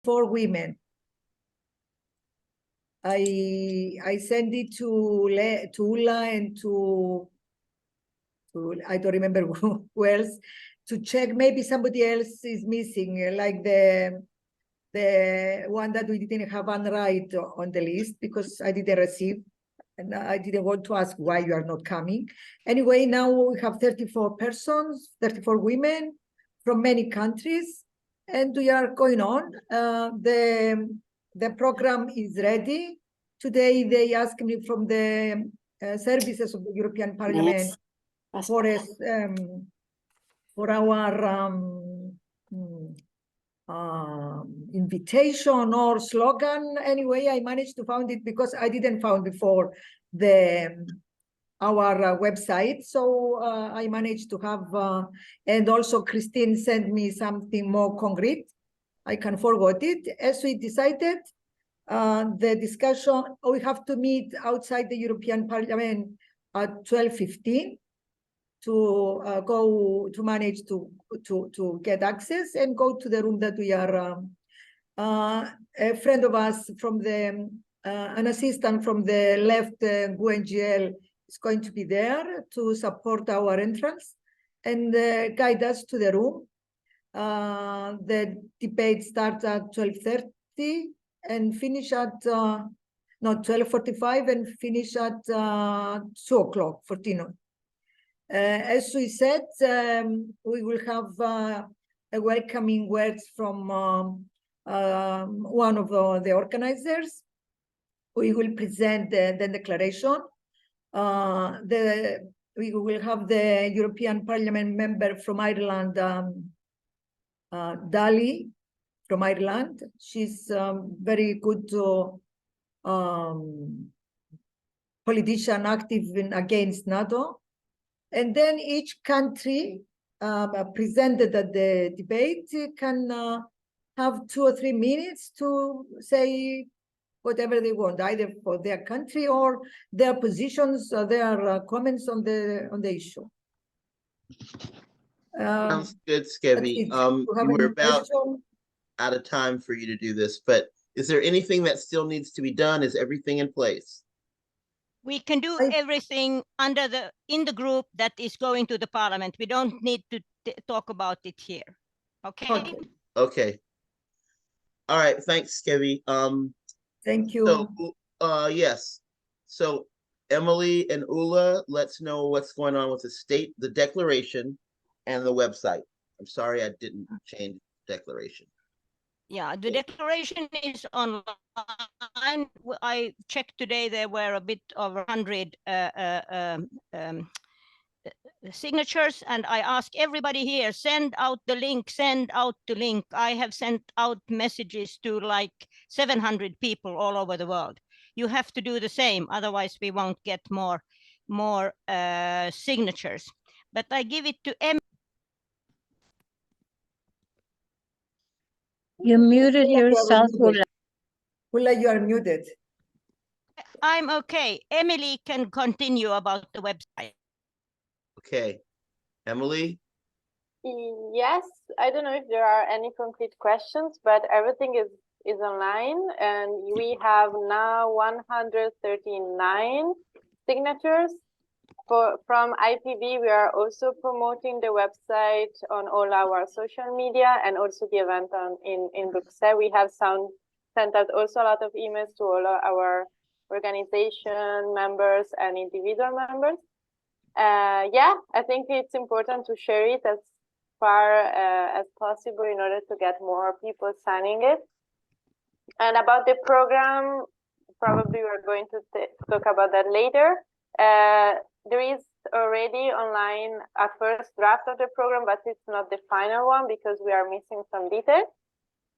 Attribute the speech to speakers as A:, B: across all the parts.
A: for women. I send it to Ula and to I don't remember who else, to check maybe somebody else is missing, like the one that we didn't have unwrite on the list because I didn't receive, and I didn't want to ask why you are not coming. Anyway, now we have 34 persons, 34 women from many countries, and we are going on. The program is ready. Today they asked me from the services of the European Parliament for our invitation or slogan. Anyway, I managed to find it because I didn't found before our website. So I managed to have, and also Christine sent me something more concrete. I can forward it. As we decided, the discussion, we have to meet outside the European Parliament at 12:15 to go to manage to get access and go to the room that we are. A friend of us from the an assistant from the left GUNGL is going to be there to support our entrance and guide us to the room. The debate starts at 12:30 and finish at 12:45 and finish at 2:00 for dinner. As we said, we will have a welcoming words from one of the organizers. We will present the declaration. We will have the European Parliament member from Ireland, Dali from Ireland. She's very good politician active against NATO. And then each country presented at the debate can have 2 or 3 minutes to say whatever they want, either for their country or their positions or their comments on the issue.
B: Sounds good, Skevi. You were about out of time for you to do this, but is there anything that still needs to be done? Is everything in place?
C: We can do everything in the group that is going to the parliament. We don't need to talk about it here. Okay.
B: Okay. All right. Thanks, Skevi.
A: Thank you.
B: So, yes. So Emily and Ula, let's know what's going on with the declaration and the website. I'm sorry I didn't change the declaration.
C: Yeah, the declaration is online. I checked today, there were a bit over 100 signatures, and I ask everybody here, send out the link, send out the link. I have sent out messages to like 700 people all over the world. You have to do the same, otherwise we won't get more signatures. But I give it to Emily.
D: You muted yourself, Ula.
A: Ula, you are muted.
C: I'm okay. Emily can continue about the website.
B: Okay. Emily?
E: Yes, I don't know if there are any concrete questions, but everything is online, and we have now 139 signatures. From IPB, we are also promoting the website on all our social media and also the event in Bruxelles. We have sent out also a lot of emails to all our organization members and individual members. Yeah, I think it's important to share it as far as possible in order to get more people signing it. And about the program, probably we're going to talk about that later. There is already online a first draft of the program, but it's not the final one because we are missing some details.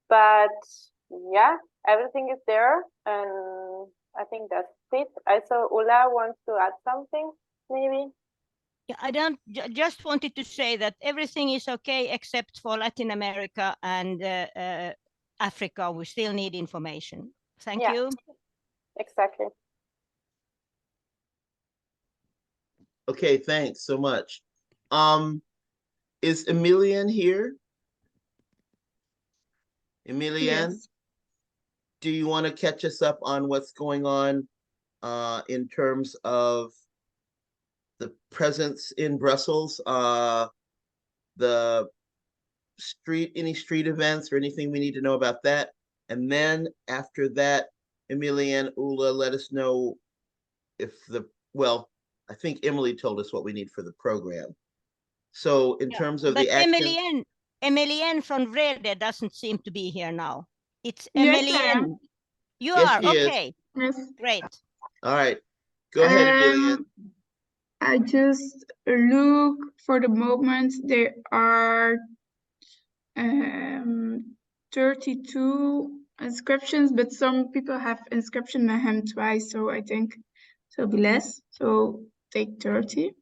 E: But yeah, everything is there, and I think that's it. I saw Ula wants to add something, maybe.
C: Yeah, I just wanted to say that everything is okay except for Latin America and Africa. We still need information. Thank you.
E: Exactly.
B: Okay, thanks so much. Is Emilian here? Emilian?
D: Yes.
B: do you want to catch us up on what's going on in terms of the presence in Brussels, the any street events or anything we need to know about that? And then after that, Emilie, Ula, let us know if I think Emily told us what we need for the program. So in terms of
C: but
B: the action.
C: Emilienne from Vrede doesn't seem to be here now. It's
F: Yes, I am.
C: Emilienne. You
B: Yes,
C: are,
B: she is.
C: okay,
F: Yes.
C: great.
B: All right, go ahead, Emilie.
F: I just look for the moment. There are 32 inscriptions, but some people have inscription Nahem twice, so I think it'll be less. So take 30.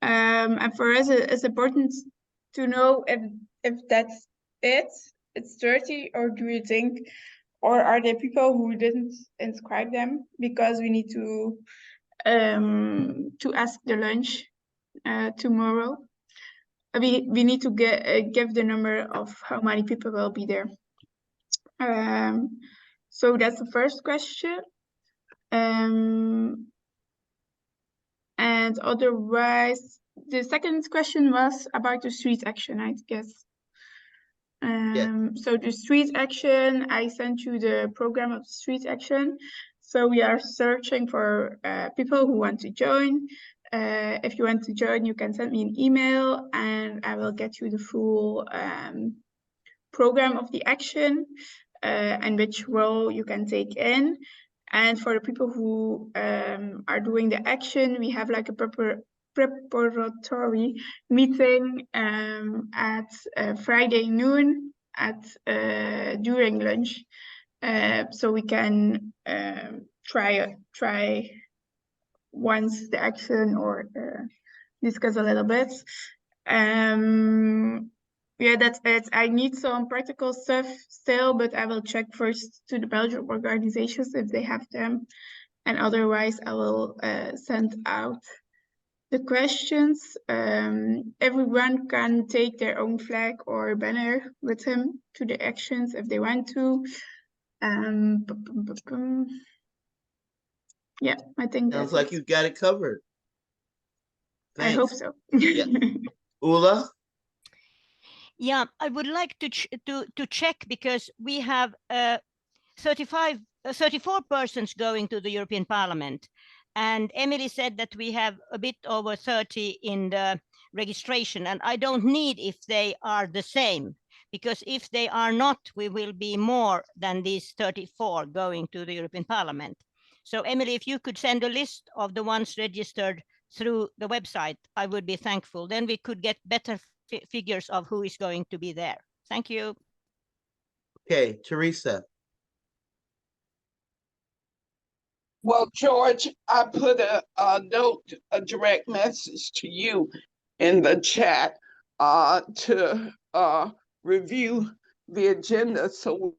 F: And for us, it's important to know if that's it. It's 30, or do you think, or are there people who didn't inscribe them? Because we need to ask the lunch tomorrow. We need to give the number of how many people will be there. So that's the first question. And otherwise, the second question was about the street action, I guess. So the street action, I sent you the program of the street action. So we are searching for people who want to join. If you want to join, you can send me an email and I will get you the full program of the action and which role you can take in. And for the people who are doing the action, we have like a preparatory meeting at Friday noon at during lunch, so we can try once the action or discuss a little bit. Yeah, that's it. I need some practical stuff still, but I will check first to the Belgian organizations if they have them, and otherwise I will send out the questions. Everyone can take their own flag or banner with him to the actions if they want to. Yeah, I think
B: Sounds
F: that's
B: like
F: it.
B: you've got it covered.
F: I hope
B: Thanks.
F: so.
B: Yeah. Ula?
C: Yeah, I would like to check, because we have 34 persons going to the European Parliament. And Emily said that we have a bit over 30 in the registration, and I don't need if they are the same, because if they are not, we will be more than these 34 going to the European Parliament. So Emily, if you could send a list of the ones registered through the website, I would be thankful. Then we could get better figures of who is going to be there. Thank you.
B: Okay, Teresa.
G: Well, George, I put a note, a direct message to you in the chat to review the agenda. So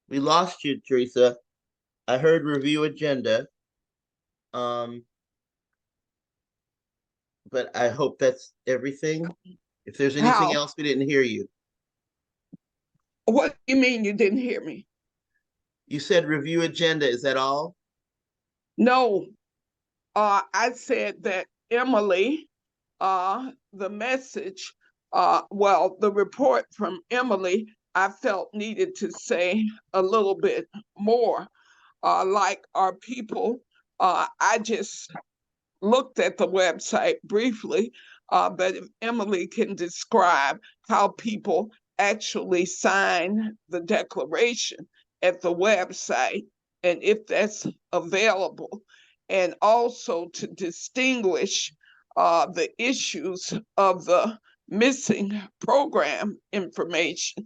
B: We lost you, Teresa. I heard review agenda. But I hope that's everything. If there's anything else, we didn't hear you.
G: What do you mean you didn't hear me?
B: You said review agenda, is that all?
G: No, I said that Emily, the message, well, the report from Emily, I felt needed to say a little bit more. Like our people, I just looked at the website briefly, but if Emily can describe how people actually sign the declaration at the website and if that's available, and also to distinguish the issues of the missing program information,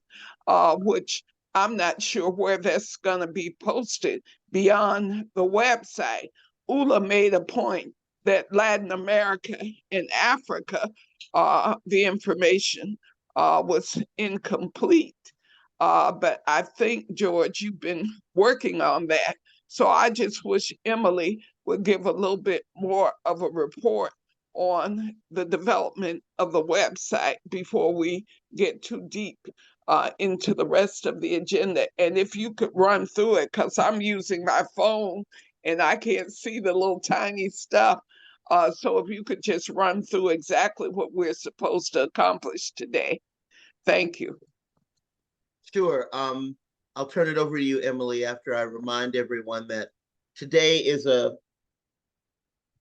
G: which I'm not sure where that's going to be posted beyond the website. Ula made a point that Latin America and Africa, the information was incomplete. But I think, George, you've been working on that. So I just wish Emily would give a little bit more of a report on the development of the website before we get too deep into the rest of the agenda. And if you could run through it, because I'm using my phone and I can't see the little tiny stuff. So if you could just run through exactly what we're supposed to accomplish today. Thank you.
B: Sure. I'll turn it over to you, Emily, after I remind everyone that today is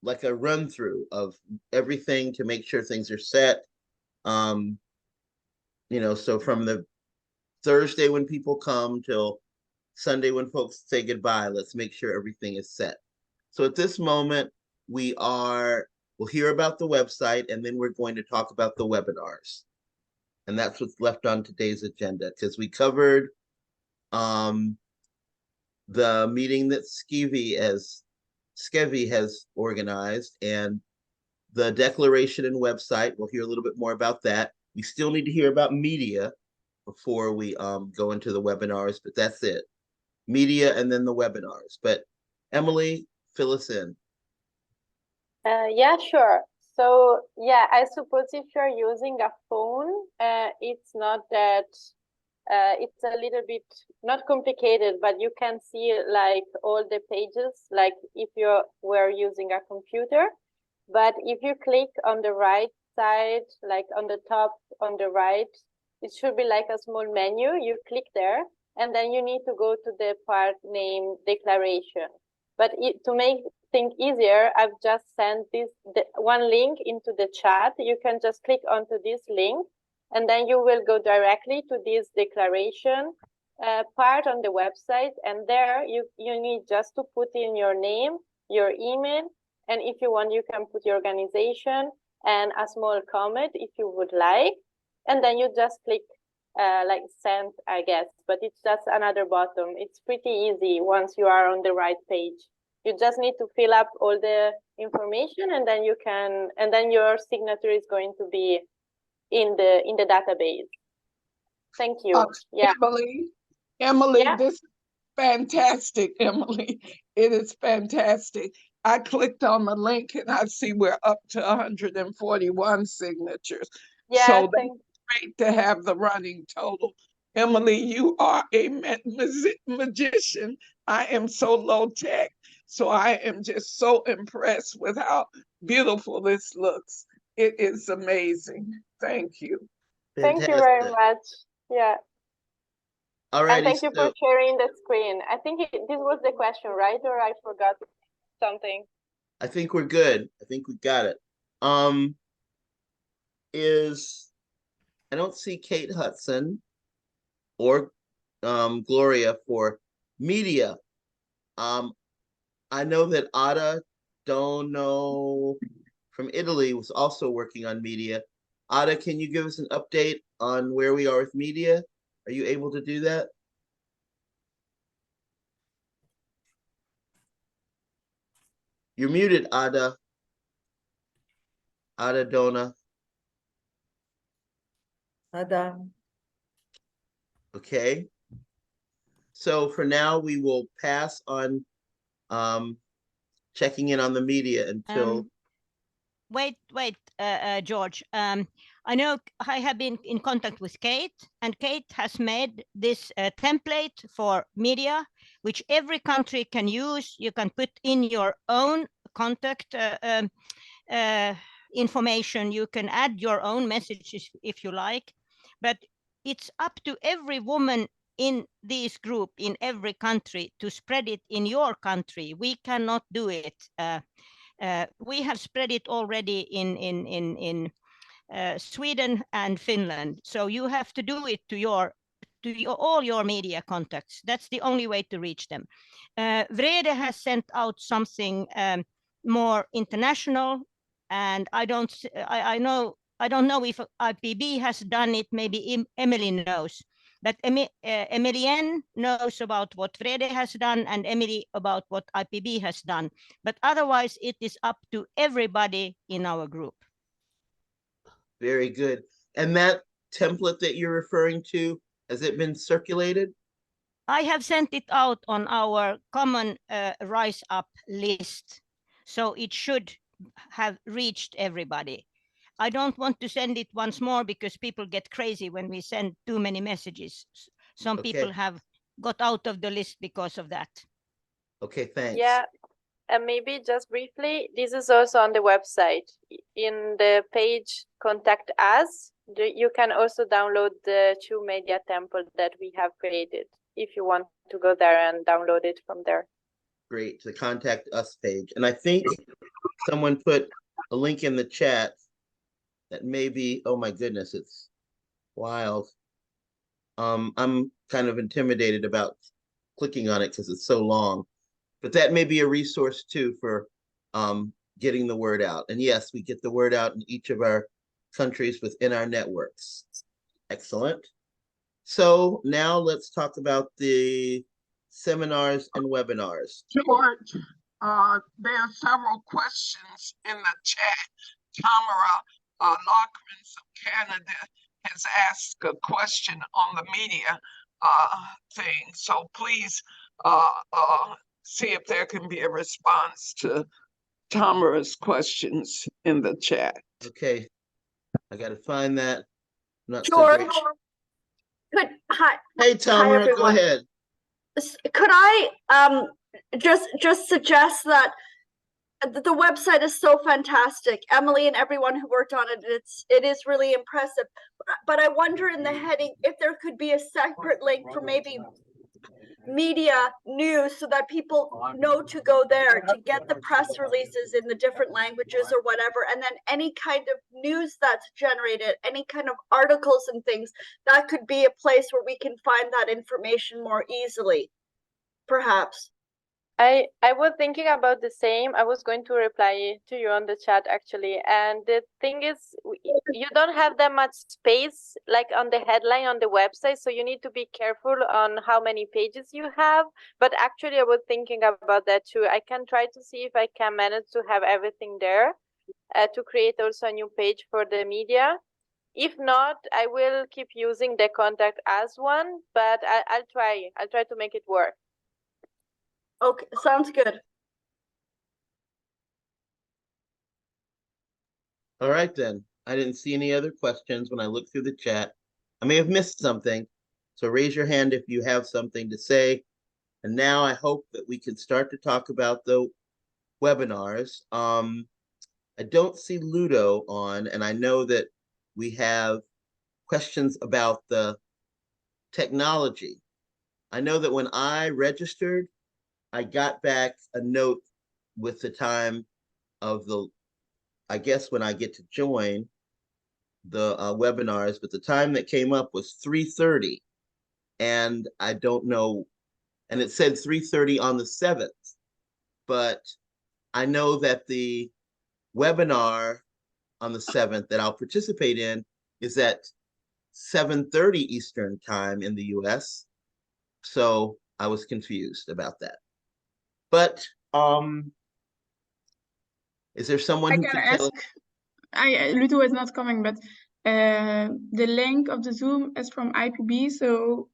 B: like a run through of everything to make sure things are set. You know, so from the Thursday when people come till Sunday when folks say goodbye, let's make sure everything is set. So at this moment, we'll hear about the website, and then we're going to talk about the webinars. And that's what's left on today's agenda, because we covered the meeting that Skevi has organized, and the declaration and website. We'll hear a little bit more about that. We still need to hear about media before we go into the webinars, but that's it. Media and then the webinars. But Emily, fill us in.
E: Yeah, sure. So yeah, I suppose if you're using a phone, it's not that, it's a little bit not complicated, but you can see like all the pages, like if you were using a computer. But if you click on the right side, like on the top, on the right, it should be like a small menu. You click there, and then you need to go to the part named Declaration. But to make things easier, I've just sent one link into the chat. You can just click onto this link, and then you will go directly to this declaration part on the website. And there you need just to put in your name, your email, and if you want, you can put your organization and a small comment if you would like. And then you just click like send, I guess, but it's just another button. It's pretty easy once you are on the right page. You just need to fill up all the information, and then you can, and then your signature is going to be in the database. Thank you. Yeah.
G: Emily,
E: Yeah.
G: this is fantastic, Emily. It is fantastic. I clicked on the link and I see we're up to 141 signatures.
E: Yeah,
G: So that's great to have the running total. Emily, you are a magician. I am so low tech. So I am just so impressed with how beautiful this looks. It is amazing. Thank you.
E: Thank you very much. Yeah.
B: All right.
E: And thank you for sharing the screen. I think this was the question, right? Or I forgot something.
B: I think we're good. I think we got it. I don't see Kate Hudson or Gloria for media. I know that Ada Dono from Italy was also working on media. Ada, can you give us an update on where we are with media? Are you able to do that? You're muted, Ada. Ada Dona.
A: Ada.
B: Okay. So for now, we will pass on checking in on the media until.
C: Wait, George. I know I have been in contact with Kate, and Kate has made this template for media, which every country can use. You can put in your own contact information. You can add your own messages if you like, but it's up to every woman in this group in every country to spread it in your country. We cannot do it. We have spread it already in Sweden and Finland. So you have to do it to all your media contacts. That's the only way to reach them. Vrede has sent out something more international, and I don't know if IPB has done it. Maybe Emily knows. But Emilienne knows about what Vrede has done, and Emily about what IPB has done. But otherwise, it is up to everybody in our group.
B: Very good. And that template that you're referring to, has it been circulated?
C: I have sent it out on our common Rise Up list. So it should have reached everybody. I don't want to send it once more because people get crazy when we send too many messages. Some people
B: Okay.
C: have got out of the list because of that.
B: Okay, thanks.
E: Yeah, and maybe just briefly, this is also on the website. In the page Contact Us, you can also download the 2 media template that we have created if you want to go there and download it from there.
B: Great, the Contact Us page. And I think someone put a link in the chat that maybe, oh my goodness, it's wild. I'm kind of intimidated about clicking on it because it's so long, but that may be a resource too for getting the word out. And yes, we get the word out in each of our countries within our networks. Excellent. So now let's talk about the seminars and webinars.
G: George, there are several questions in the chat. Tamara Lockmans of Canada has asked a question on the media thing. So please see if there can be a response to Tamara's questions in the chat.
B: Okay, I got to find that. Not
H: George,
B: so
H: could hi,
B: hey, Tamara, go
H: everyone.
B: ahead.
H: Could I just suggest that the website is so fantastic. Emily and everyone who worked on it, it is really impressive. But I wonder in the heading if there could be a separate link for maybe media news so that people know to go there to get the press releases in the different languages or whatever, and then any kind of news that's generated, any kind of articles and things, that could be a place where we can find that information more easily, perhaps.
E: I was thinking about the same. I was going to reply to you on the chat actually. And the thing is, you don't have that much space like on the headline on the website. So you need to be careful on how many pages you have. But actually, I was thinking about that too. I can try to see if I can manage to have everything there to create also a new page for the media. If not, I will keep using the Contact Us one, but I'll try to make it work.
H: Okay, sounds good.
B: All right, then. I didn't see any other questions when I looked through the chat. I may have missed something, so raise your hand if you have something to say. And now I hope that we can start to talk about the webinars. I don't see Ludo on, and I know that we have questions about the technology. I know that when I registered, I got back a note with the time of the, I guess when I get to join the webinars, but the time that came up was 3:30. And I don't know, and it said 3:30 on the 7th, but I know that the webinar on the 7th that I'll participate in is at 7:30 Eastern time in the US. So I was confused about that. But is there someone who can tell us?
F: Ludo is not coming, but the link of the Zoom is from IPB, so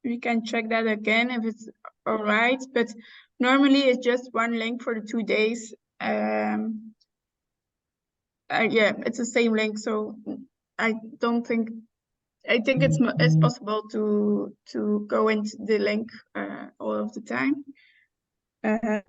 F: we can check that again if it's all right. But normally it's just one link for the 2 days. Yeah, it's the same link, so I think it's possible to go into the link all of the time. Yeah,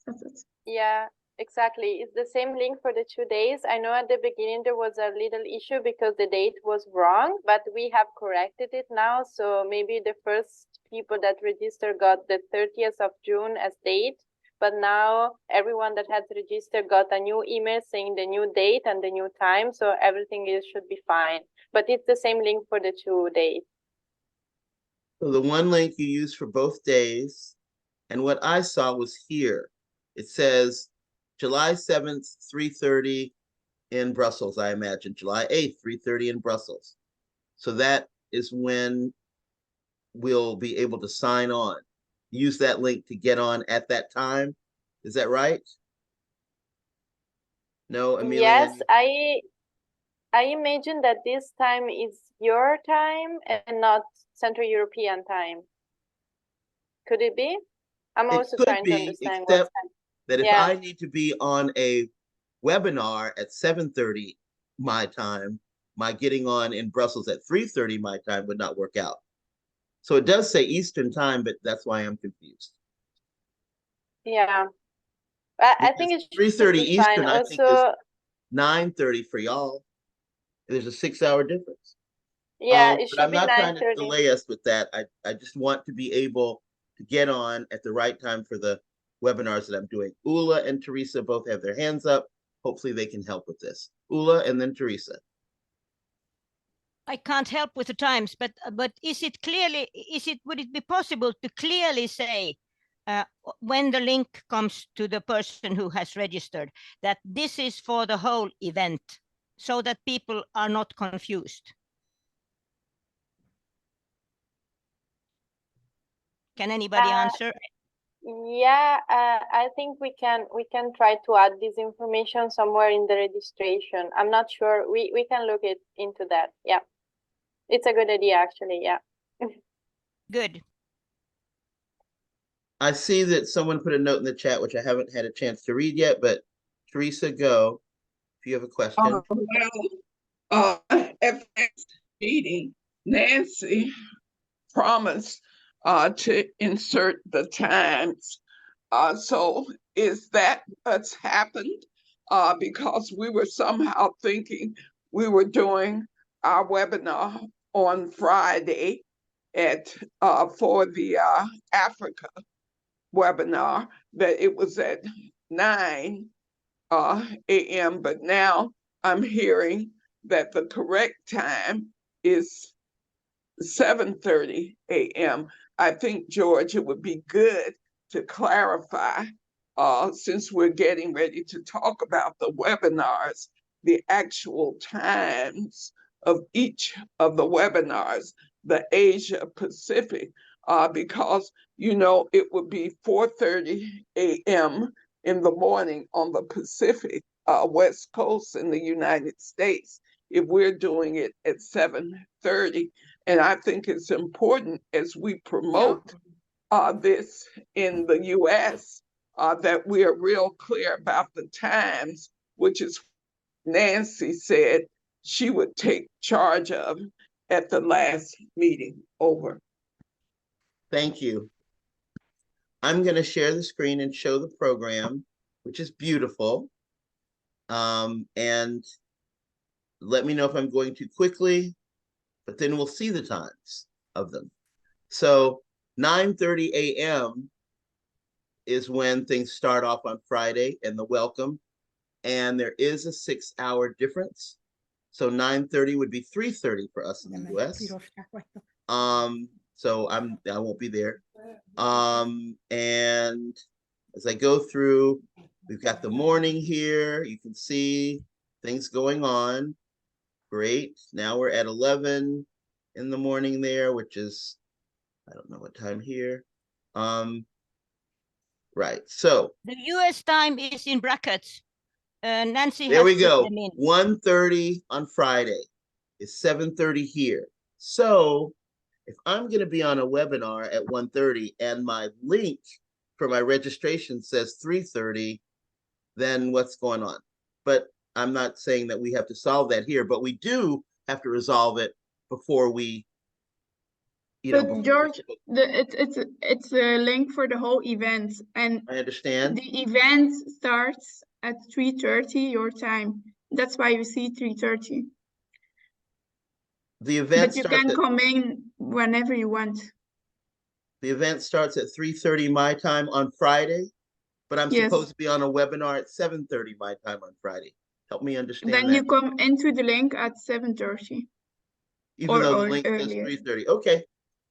F: that's it.
E: Yeah, exactly. It's the same link for the 2 days. I know at the beginning there was a little issue because the date was wrong, but we have corrected it now. So maybe the first people that registered got the 30th of June as date, but now everyone that has registered got a new email saying the new date and the new time. So everything should be fine, but it's the same link for the 2 days.
B: So the one link you use for both days, and what I saw was here. It says July 7th, 3:30 in Brussels, I imagine. July 8th, 3:30 in Brussels. So that is when we'll be able to sign on. Use that link to get on at that time. Is that right? No, Amelia?
E: Yes, I imagine that this time is your time and not Central European time. Could it be? I'm also trying to understand what's happening.
B: that if
E: Yeah.
B: I need to be on a webinar at 7:30 my time, my getting on in Brussels at 3:30 my time would not work out. So it does say Eastern time, but that's why I'm confused.
E: Yeah. I think it should
B: 3:30
E: be fine.
B: Eastern, I think, is
E: Also,
B: 9:30 for y'all. There's a 6-hour difference.
E: yeah, it
B: But
E: should
B: I'm
E: be
B: not trying to
E: 9:30.
B: delay us with that. I just want to be able to get on at the right time for the webinars that I'm doing. Ula and Teresa both have their hands up. Hopefully they can help with this. Ula and then Teresa.
C: I can't help with the times, but would it be possible to clearly say when the link comes to the person who has registered that this is for the whole event, so that people are not confused? Can anybody answer?
E: Yeah, I think we can try to add this information somewhere in the registration. I'm not sure. We can look into that. Yeah. It's a good idea, actually. Yeah.
C: Good.
B: I see that someone put a note in the chat, which I haven't had a chance to read yet, but Teresa, go if you have a question.
G: At the meeting, Nancy promised to insert the times. So is that what's happened? Because we were somehow thinking we were doing our webinar on Friday for the Africa webinar, that it was at 9 a.m. But now I'm hearing that the correct time is 7:30 a.m. I think, George, it would be good to clarify, since we're getting ready to talk about the webinars, the actual times of each of the webinars, the Asia Pacific, because, it would be 4:30 a.m. in the morning on the Pacific West Coast in the United States if we're doing it at 7:30. And I think it's important as we promote this in the US that we are real clear about the times, which is Nancy said she would take charge of at the last meeting. Over.
B: Thank you. I'm going to share the screen and show the program, which is beautiful. And let me know if I'm going too quickly, but then we'll see the times of them. So 9:30 a.m. is when things start off on Friday and the welcome. And there is a 6-hour difference. So 9:30 would be 3:30 for us in the US. So I won't be there. And as I go through, we've got the morning here. You can see things going on. Great. Now we're at 11 in the morning there, which is, I don't know what time here. Right. So
C: the US time is in brackets. Nancy.
B: There we go. 1:30 on Friday is 7:30 here. So if I'm going to be on a webinar at 1:30 and my link for my registration says 3:30, then what's going on? But I'm not saying that we have to solve that here, but we do have to resolve it before we,
F: But George, it's a link for the whole event, and
B: I understand.
F: the event starts at 3:30 your time. That's why you see 3:30.
B: The event
F: But you can come in whenever you want.
B: The event starts at 3:30 my time on Friday, but I'm supposed to be on a webinar at 7:30 my time on Friday. Help me understand
F: then
B: that.
F: You come into the link at 7:30.
B: Even though the link says 3:30. Okay.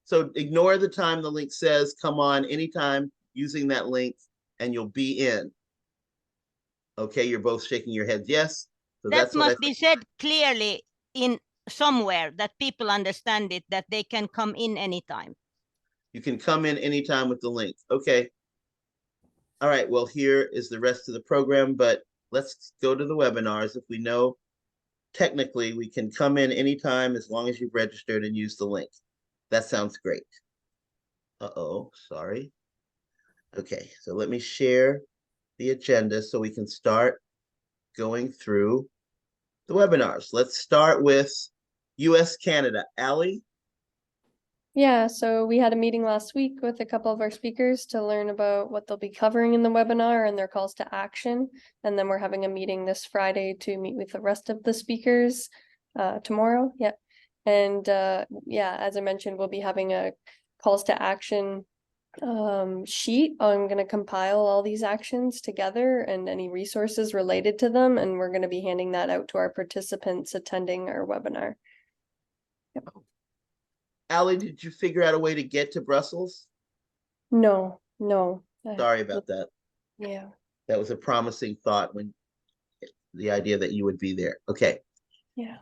B: So ignore the time the link says, come on anytime using that link and you'll be in. Okay, you're both shaking your heads yes. So
C: that must be said clearly in somewhere that people understand it, that they can come in anytime.
B: You can come in anytime with the link. Okay. All right, well, here is the rest of the program, but let's go to the webinars. If we know technically we can come in anytime as long as you've registered and used the link. That sounds great. Uh-oh, sorry. Okay, so let me share the agenda so we can start going through the webinars. Let's start with US Canada. Allie?
I: Yeah, so we had a meeting last week with a couple of our speakers to learn about what they'll be covering in the webinar and their calls to action. And then we're having a meeting this Friday to meet with the rest of the speakers tomorrow. Yeah. And yeah, as I mentioned, we'll be having a calls to action sheet. I'm going to compile all these actions together and any resources related to them. And we're going to be handing that out to our participants attending our webinar. Yep.
B: Allie, did you figure out a way to get to Brussels?
I: No.
B: Sorry about that.
I: Yeah.
B: That was a promising thought when the idea that you would be there. Okay.
I: Yeah.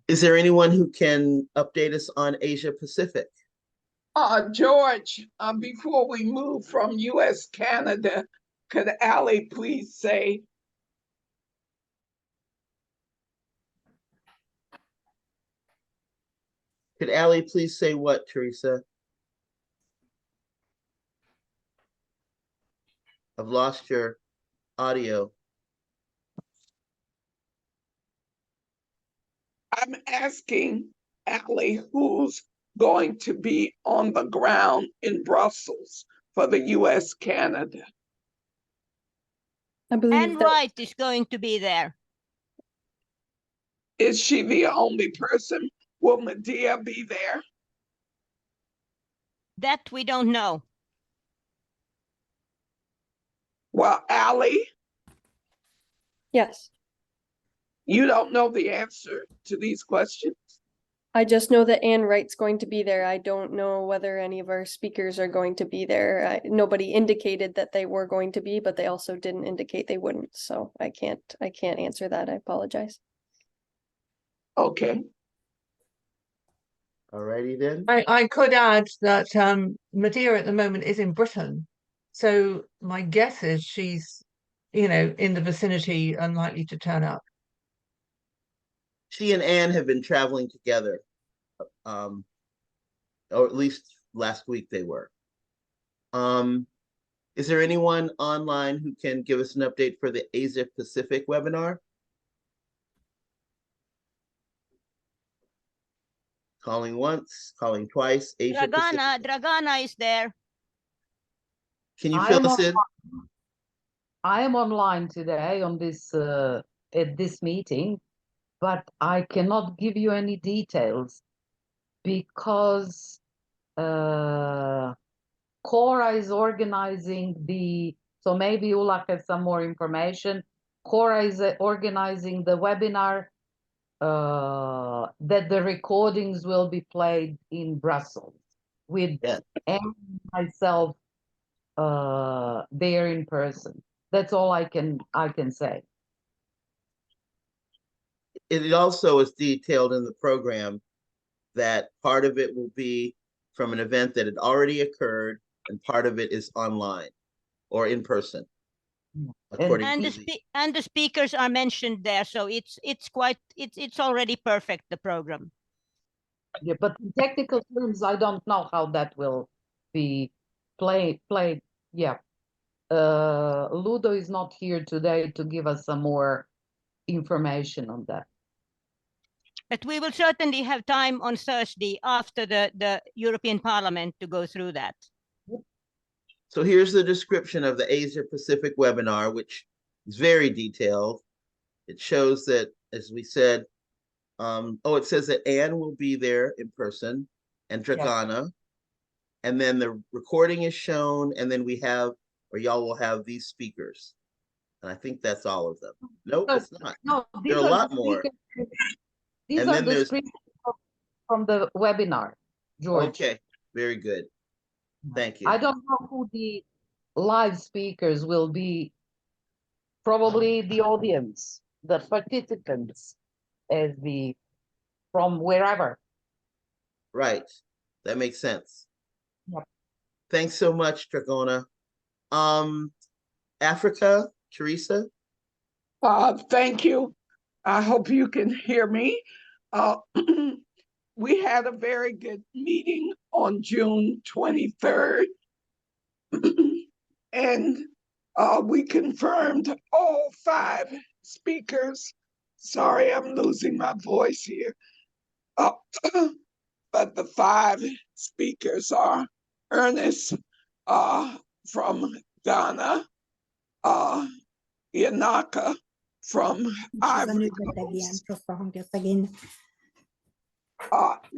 B: Is there anyone who can update us on Asia Pacific?
G: George, before we move from US Canada, could Allie please say
B: Could Allie please say what, Teresa? I've lost your audio.
G: I'm asking Allie who's going to be on the ground in Brussels for the US Canada.
I: I believe
C: Anne
I: that
C: Wright is going to be there.
G: Is she the only person? Will Medea be there?
C: That we don't know.
G: Well, Allie,
I: yes.
G: you don't know the answer to these questions?
I: I just know that Anne Wright's going to be there. I don't know whether any of our speakers are going to be there. Nobody indicated that they were going to be, but they also didn't indicate they wouldn't. So I can't answer that. I apologize.
G: Okay.
B: Alrighty then.
J: I could add that Medea at the moment is in Britain. So my guess is she's, in the vicinity, unlikely to turn up.
B: She and Anne have been traveling together, or at least last week they were. Is there anyone online who can give us an update for the Asia Pacific webinar? Calling once, calling twice. Asia Pacific.
C: Dragana is there.
B: Can you fill us in?
K: I am online today on this at this meeting, but I cannot give you any details because Cora is organizing so maybe Ulla has some more information. Cora is organizing the webinar that the recordings will be played in Brussels with Anne and myself there in person. That's all I can say.
B: It also is detailed in the program that part of it will be from an event that had already occurred and part of it is online or in person.
C: And the speakers are mentioned there, so it's already perfect, the program.
K: Yeah, but in technical terms, I don't know how that will be played. Yeah. Ludo is not here today to give us some more information on that.
C: But we will certainly have time on Thursday after the European Parliament to go through that.
B: So here's the description of the Asia Pacific webinar, which is very detailed. It shows that, as we said, it says that Anne will be there in person and Dragana. Yes. And then the recording is shown, and then y'all will have these speakers. And I think that's all of them. Nope, it's not.
K: No,
B: there are a lot more.
K: These are the speakers from the webinar, George.
B: Okay, very good. Thank you.
K: I don't know who the live speakers will be. Probably the audience, the participants, from wherever.
B: Right, that makes sense.
K: Yep.
B: Thanks so much, Dragona. Africa, Teresa.
G: Thank you. I hope you can hear me. We had a very good meeting on June 23rd. And We confirmed all 5 speakers. Sorry, I'm losing my voice here. But the 5 speakers are Ernest from Ghana, Yanaka from Ivory Coast.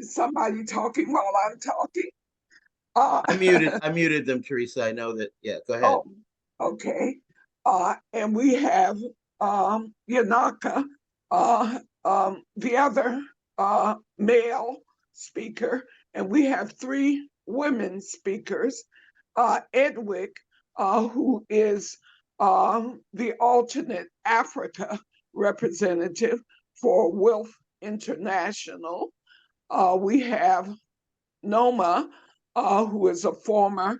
G: Somebody talking while I'm talking?
B: I muted them, Teresa. I know that. Yeah, go ahead.
G: Oh, okay. And we have Yanaka, the other male speaker, and we have 3 women speakers. Edwick, who is the alternate Africa representative for Wolf International. We have Noma, who is a former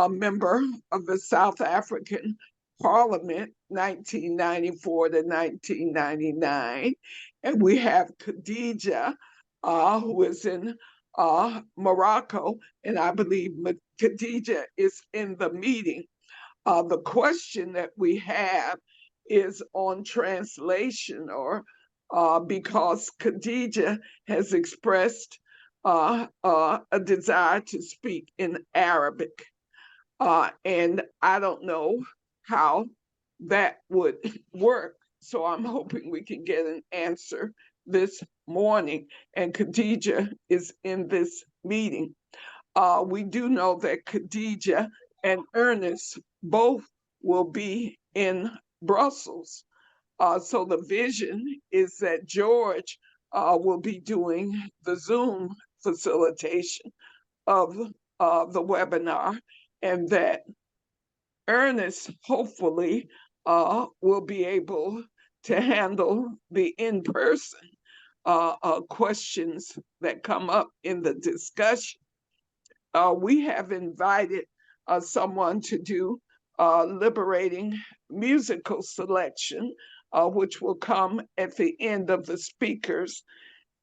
G: member of the South African Parliament, 1994 to 1999. And we have Khadija, who is in Morocco, and I believe Khadija is in the meeting. The question that we have is on translation, or because Khadija has expressed a desire to speak in Arabic. And I don't know how that would work. So I'm hoping we can get an answer this morning. And Khadija is in this meeting. We do know that Khadija and Ernest both will be in Brussels. So the vision is that George will be doing the Zoom facilitation of the webinar, and that Ernest hopefully will be able to handle the in-person questions that come up in the discussion. We have invited someone to do liberating musical selection, which will come at the end of the speakers.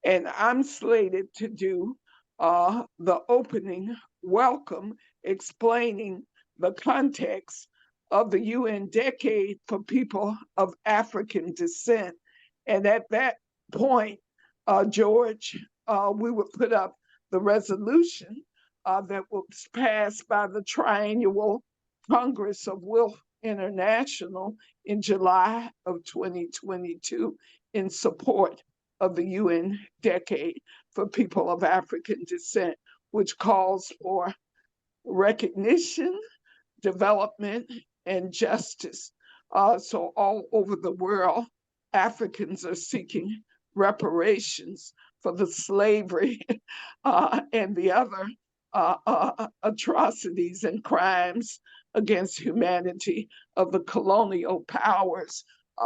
G: And I'm slated to do the opening welcome, explaining the context of the UN Decade for People of African Descent. And at that point, George, we would put up the resolution that was passed by the Triennial Congress of Wolf International in July of 2022 in support of the UN Decade for People of African Descent, which calls for recognition, development, and justice. So all over the world, Africans are seeking reparations for the slavery and the other atrocities and crimes against humanity of the colonial powers,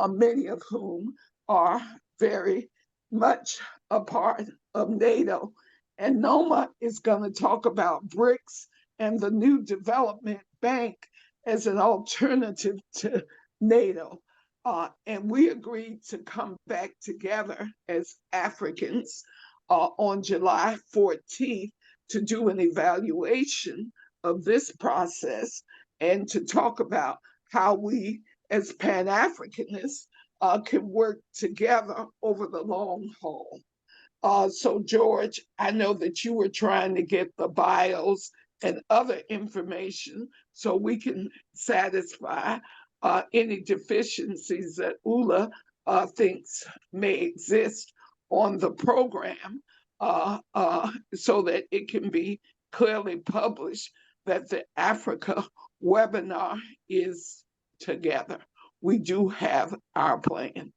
G: many of whom are very much a part of NATO. And Noma is going to talk about BRICS and the new development bank as an alternative to NATO. And we agreed to come back together as Africans on July 14th to do an evaluation of this process and to talk about how we as Pan-Africanists can work together over the long haul. So George, I know that you were trying to get the bios and other information so we can satisfy any deficiencies that Ula thinks may exist on the program, so that it can be clearly published that the Africa webinar is together. We do have our plan.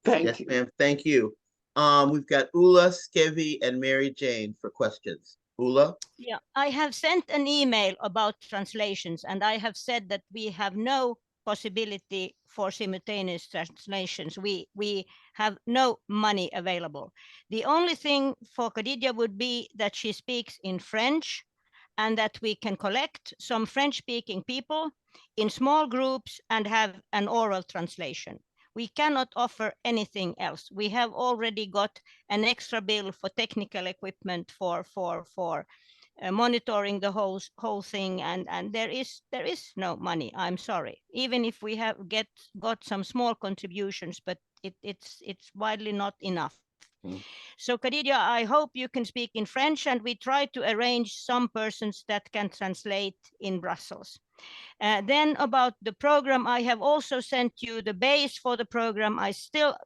G: Thank you.
B: Yes, ma'am. Thank you. We've got Ula, Skevi, and Mary Jane for questions. Ula?
C: Yeah, I have sent an email about translations, and I have said that we have no possibility for simultaneous translations. We have no money available. The only thing for Khadija would be that she speaks in French, and that we can collect some French-speaking people in small groups and have an oral translation. We cannot offer anything else. We have already got an extra bill for technical equipment for monitoring the whole thing, and there is no money. I'm sorry, even if we have got some small contributions, but it's widely not enough. So Khadija, I hope you can speak in French, and we try to arrange some persons that can translate in Brussels. Then about the program, I have also sent you the base for the program. I still,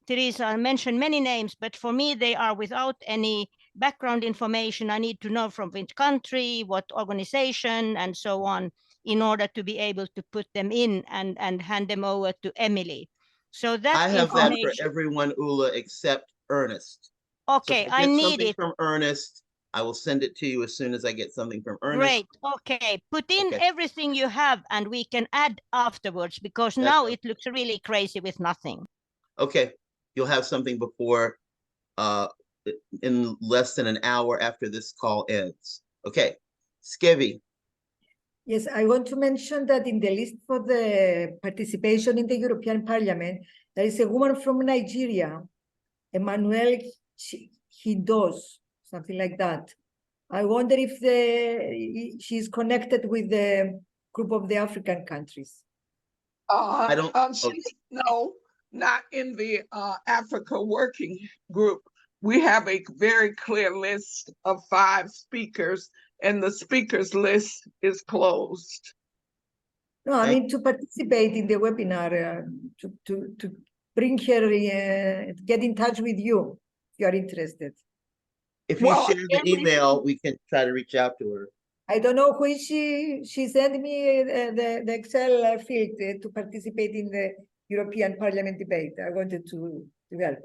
C: Teresa mentioned many names, but for me, they are without any background information. I need to know from which country, what organization, and so on, in order to be able to put them in and hand them over to Emily. So that
B: I have that for
C: information.
B: everyone, Ula, except Ernest.
C: Okay,
B: So if
C: I
B: get
C: need
B: something
C: it.
B: from Ernest, I will send it to you as soon as I get something from Ernest.
C: Great. Okay, put in
B: Okay.
C: everything you have, and we can add afterwards, because
B: That's
C: now
B: right.
C: it looks really crazy with nothing.
B: Okay, you'll have something before, in less than an hour after this call ends. Okay, Skevi.
A: Yes, I want to mention that in the list for the participation in the European Parliament, there is a woman from Nigeria, Emmanuel Hidos, something like that. I wonder if she's connected with the group of the African countries.
B: I don't.
G: No, not in the Africa working group. We have a very clear list of 5 speakers, and the speakers list is closed.
A: No, I mean to participate in the webinar, to bring her, get in touch with you if you are interested.
B: If you share the email, we can try to reach out to her.
A: I don't know who she sent me the Excel field to participate in the European Parliament debate. I wanted to help.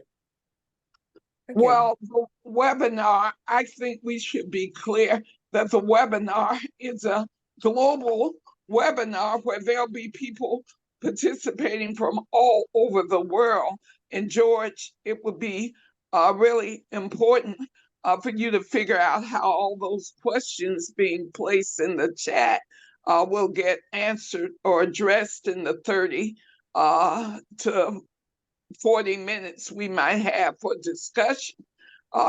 A: Okay.
G: Well, the webinar, I think we should be clear that the webinar is a global webinar where there'll be people participating from all over the world. And George, it would be really important for you to figure out how all those questions being placed in the chat will get answered or addressed in the 30 to 40 minutes we might have for discussion,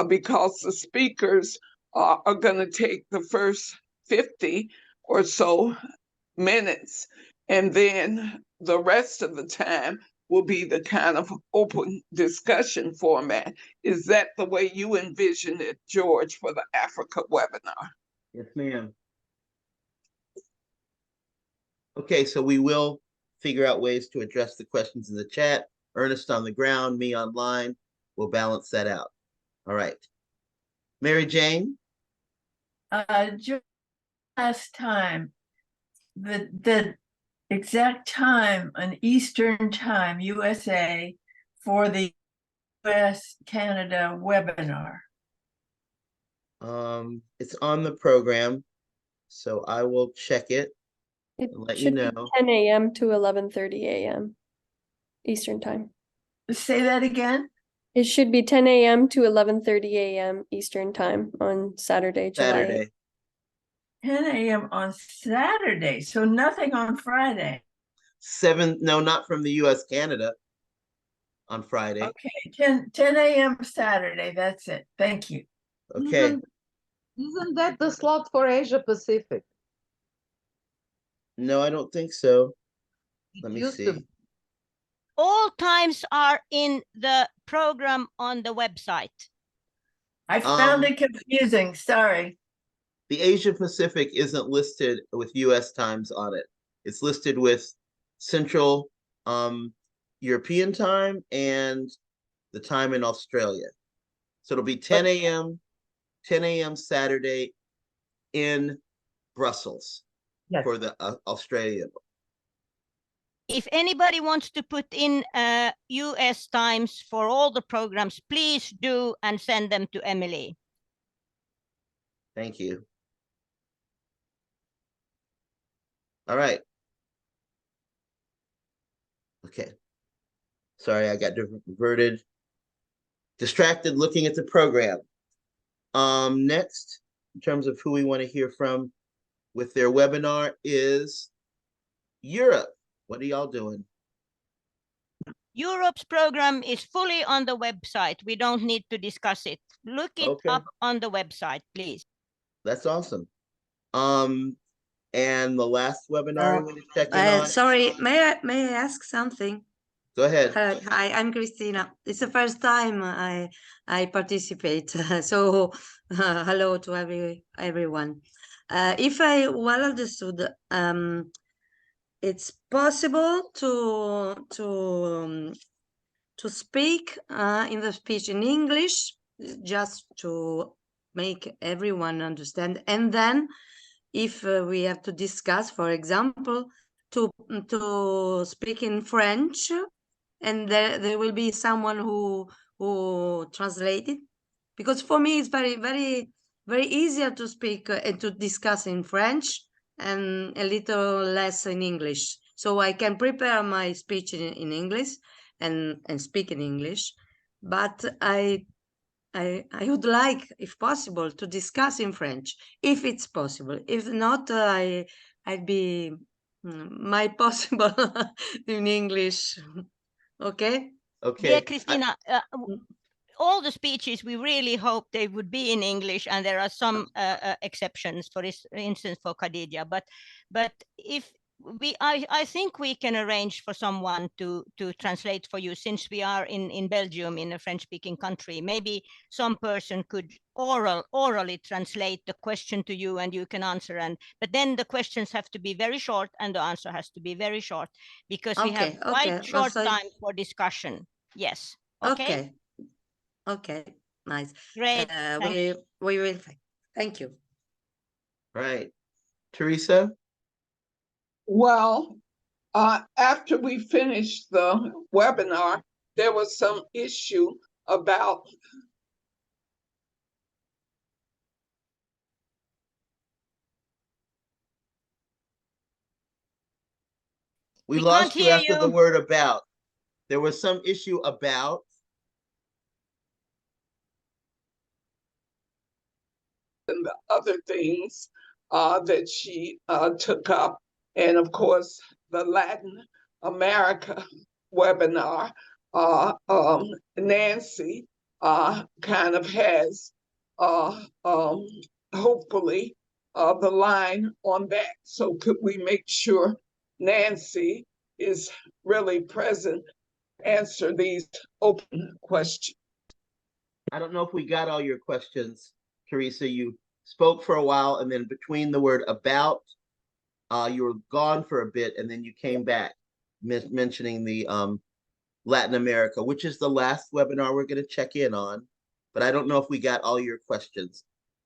G: because the speakers are going to take the first 50 or so minutes, and then the rest of the time will be the kind of open discussion format. Is that the way you envision it, George, for the Africa webinar?
B: Yes, ma'am. Okay, so we will figure out ways to address the questions in the chat. Ernest on the ground, me online. We'll balance that out. All right. Mary Jane?
L: Just last time, the exact time on Eastern Time, USA, for the US-Canada webinar.
B: It's on the program, so I will check it
I: It
B: and let you
I: should be
B: know.
I: 10 a.m. to 11:30 a.m. Eastern Time.
L: Say that again?
I: It should be 10 a.m. to 11:30 a.m. Eastern Time on Saturday, July 8th.
B: Saturday.
L: 10 a.m. on Saturday, so nothing on Friday.
B: 7, no, not from the US, Canada on Friday.
L: Okay, 10 a.m. Saturday, that's it. Thank you.
B: Okay.
K: Isn't that the slot for Asia Pacific?
B: No, I don't think so. Let me
K: used to
B: see.
K: be.
C: All times are in the program on the website.
L: I found it confusing, sorry.
B: The Asia Pacific isn't listed with US times on it. It's listed with Central European time and the time in Australia. So it'll be 10 a.m. Saturday in Brussels for the Australian.
C: If anybody wants to put in US times for all the programs, please do and send them to Emily.
B: Thank you. All right. Okay. Sorry, I got distracted looking at the program. Next, in terms of who we want to hear from with their webinar is Europe. What are y'all doing?
C: Europe's program is fully on the website. We don't need to discuss it. Look it
B: Okay.
C: up on the website, please.
B: That's awesome. And the last webinar you want to check in on?
M: Sorry, may I ask something?
B: Go ahead.
M: Hi, I'm Christina. It's the first time I participate, so hello to everyone. If I well understood, it's possible to speak in the speech in English, just to make everyone understand, and then if we have to discuss, for example, to speak in French, and there will be someone who translate it, because for me it's very easier to speak and to discuss in French and a little less in English, so I can prepare my speech in English and speak in English, but I would like, if possible, to discuss in French, if it's possible. If not, I'd be my possible in English. Okay.
B: Okay.
C: Dear Christina, all the speeches, we really hope they would be in English, and there are some exceptions, for instance, for Khadija. But if I think we can arrange for someone to translate for you, since we are in Belgium, in a French-speaking country. Maybe some person could orally translate the question to you, and you can answer. But then the questions have to be very short, and the answer has to be very short, because we have quite short time for discussion. Yes. Okay.
M: Okay. Nice.
C: Great.
M: We will. Thank you.
B: Right. Teresa?
G: Well, after we finished the webinar, there was some issue about
B: We lost you after the word about. There was some issue about.
G: And the other things that she took up. And of course, the Latin America webinar, Nancy kind of has hopefully the line on that. So could we make sure Nancy is really present, answer these open questions?
B: I don't know if we got all your questions, Teresa. You spoke for a while, and then between the word about, you were gone for a bit, and then you came back mentioning the Latin America, which is the last webinar we're going to check in on. But I don't know if we got all your questions.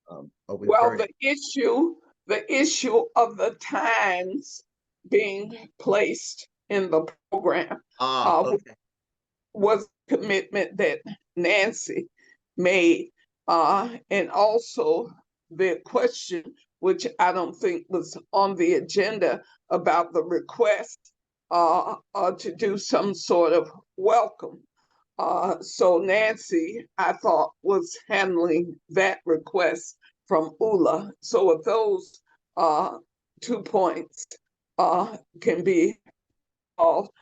G: Well, the issue of the times being placed in the program was a commitment that Nancy made, and also the question, which I don't think was on the agenda, about the request to do some sort of welcome. So Nancy, I thought, was handling that request from ULA. So if those 2 points can be all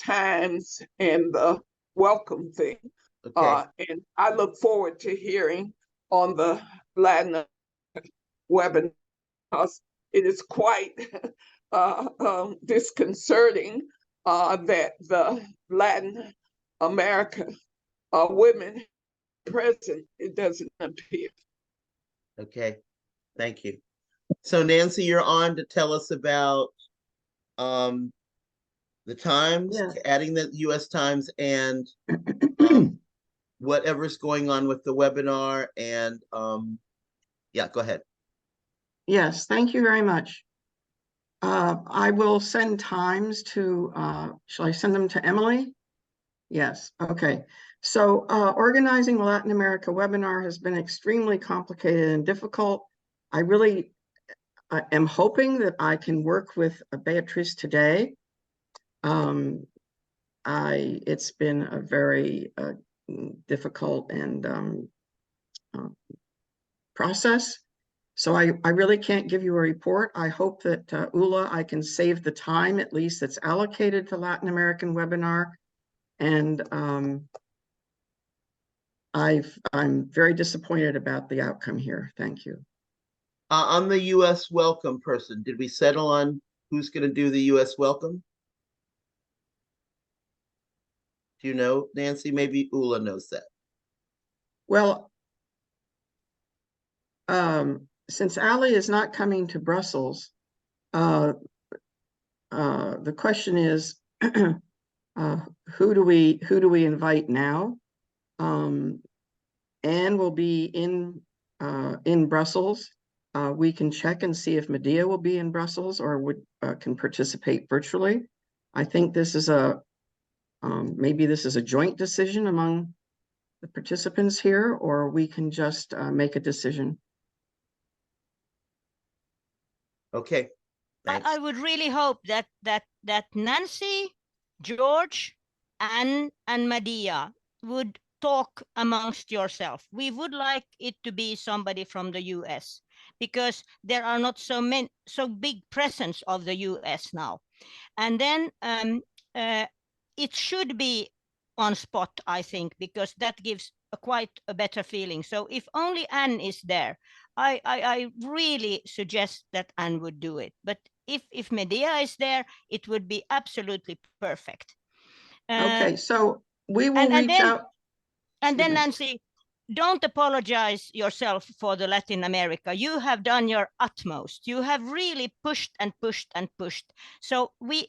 G: times and the welcome thing. And I look forward to hearing on the Latin webinar, because it is quite disconcerting that the Latin America women present, it doesn't appear.
B: Okay, thank you. So Nancy, you're on to tell us about the times, adding the US times, and whatever's going on with the webinar. And yeah, go ahead.
N: Yes, thank you very much. I will send times to, shall I send them to Emily? Yes, okay. So organizing the Latin America webinar has been extremely complicated and difficult. I really am hoping that I can work with Beatrice today. It's been a very difficult and process. So I really can't give you a report. I hope that ULA, I can save the time at least that's allocated to Latin American webinar And I'm very disappointed about the outcome here. Thank you.
B: On the US welcome person, did we settle on who's going to do the US welcome? Do you know, Nancy? Maybe Ula knows that.
N: Well, since Ali is not coming to Brussels, the question is, who do we invite now? Anne will be in Brussels. We can check and see if Medea will be in Brussels or can participate virtually. I think this is maybe this is a joint decision among the participants here, or we can just make a decision.
B: Okay. Thanks.
C: I would really hope that Nancy, George, Anne, and Medea would talk amongst yourself. We would like it to be somebody from the US, because there are not so big presence of the US now. And then it should be on spot, I think, because that gives quite a better feeling. So if only Anne is there, I really suggest that Anne would do it. But if Medea is there, it would be absolutely perfect.
N: Okay, so we will reach out.
C: And then, Nancy, don't apologize yourself for the Latin America. You have done your utmost. You have really pushed and pushed and pushed. So we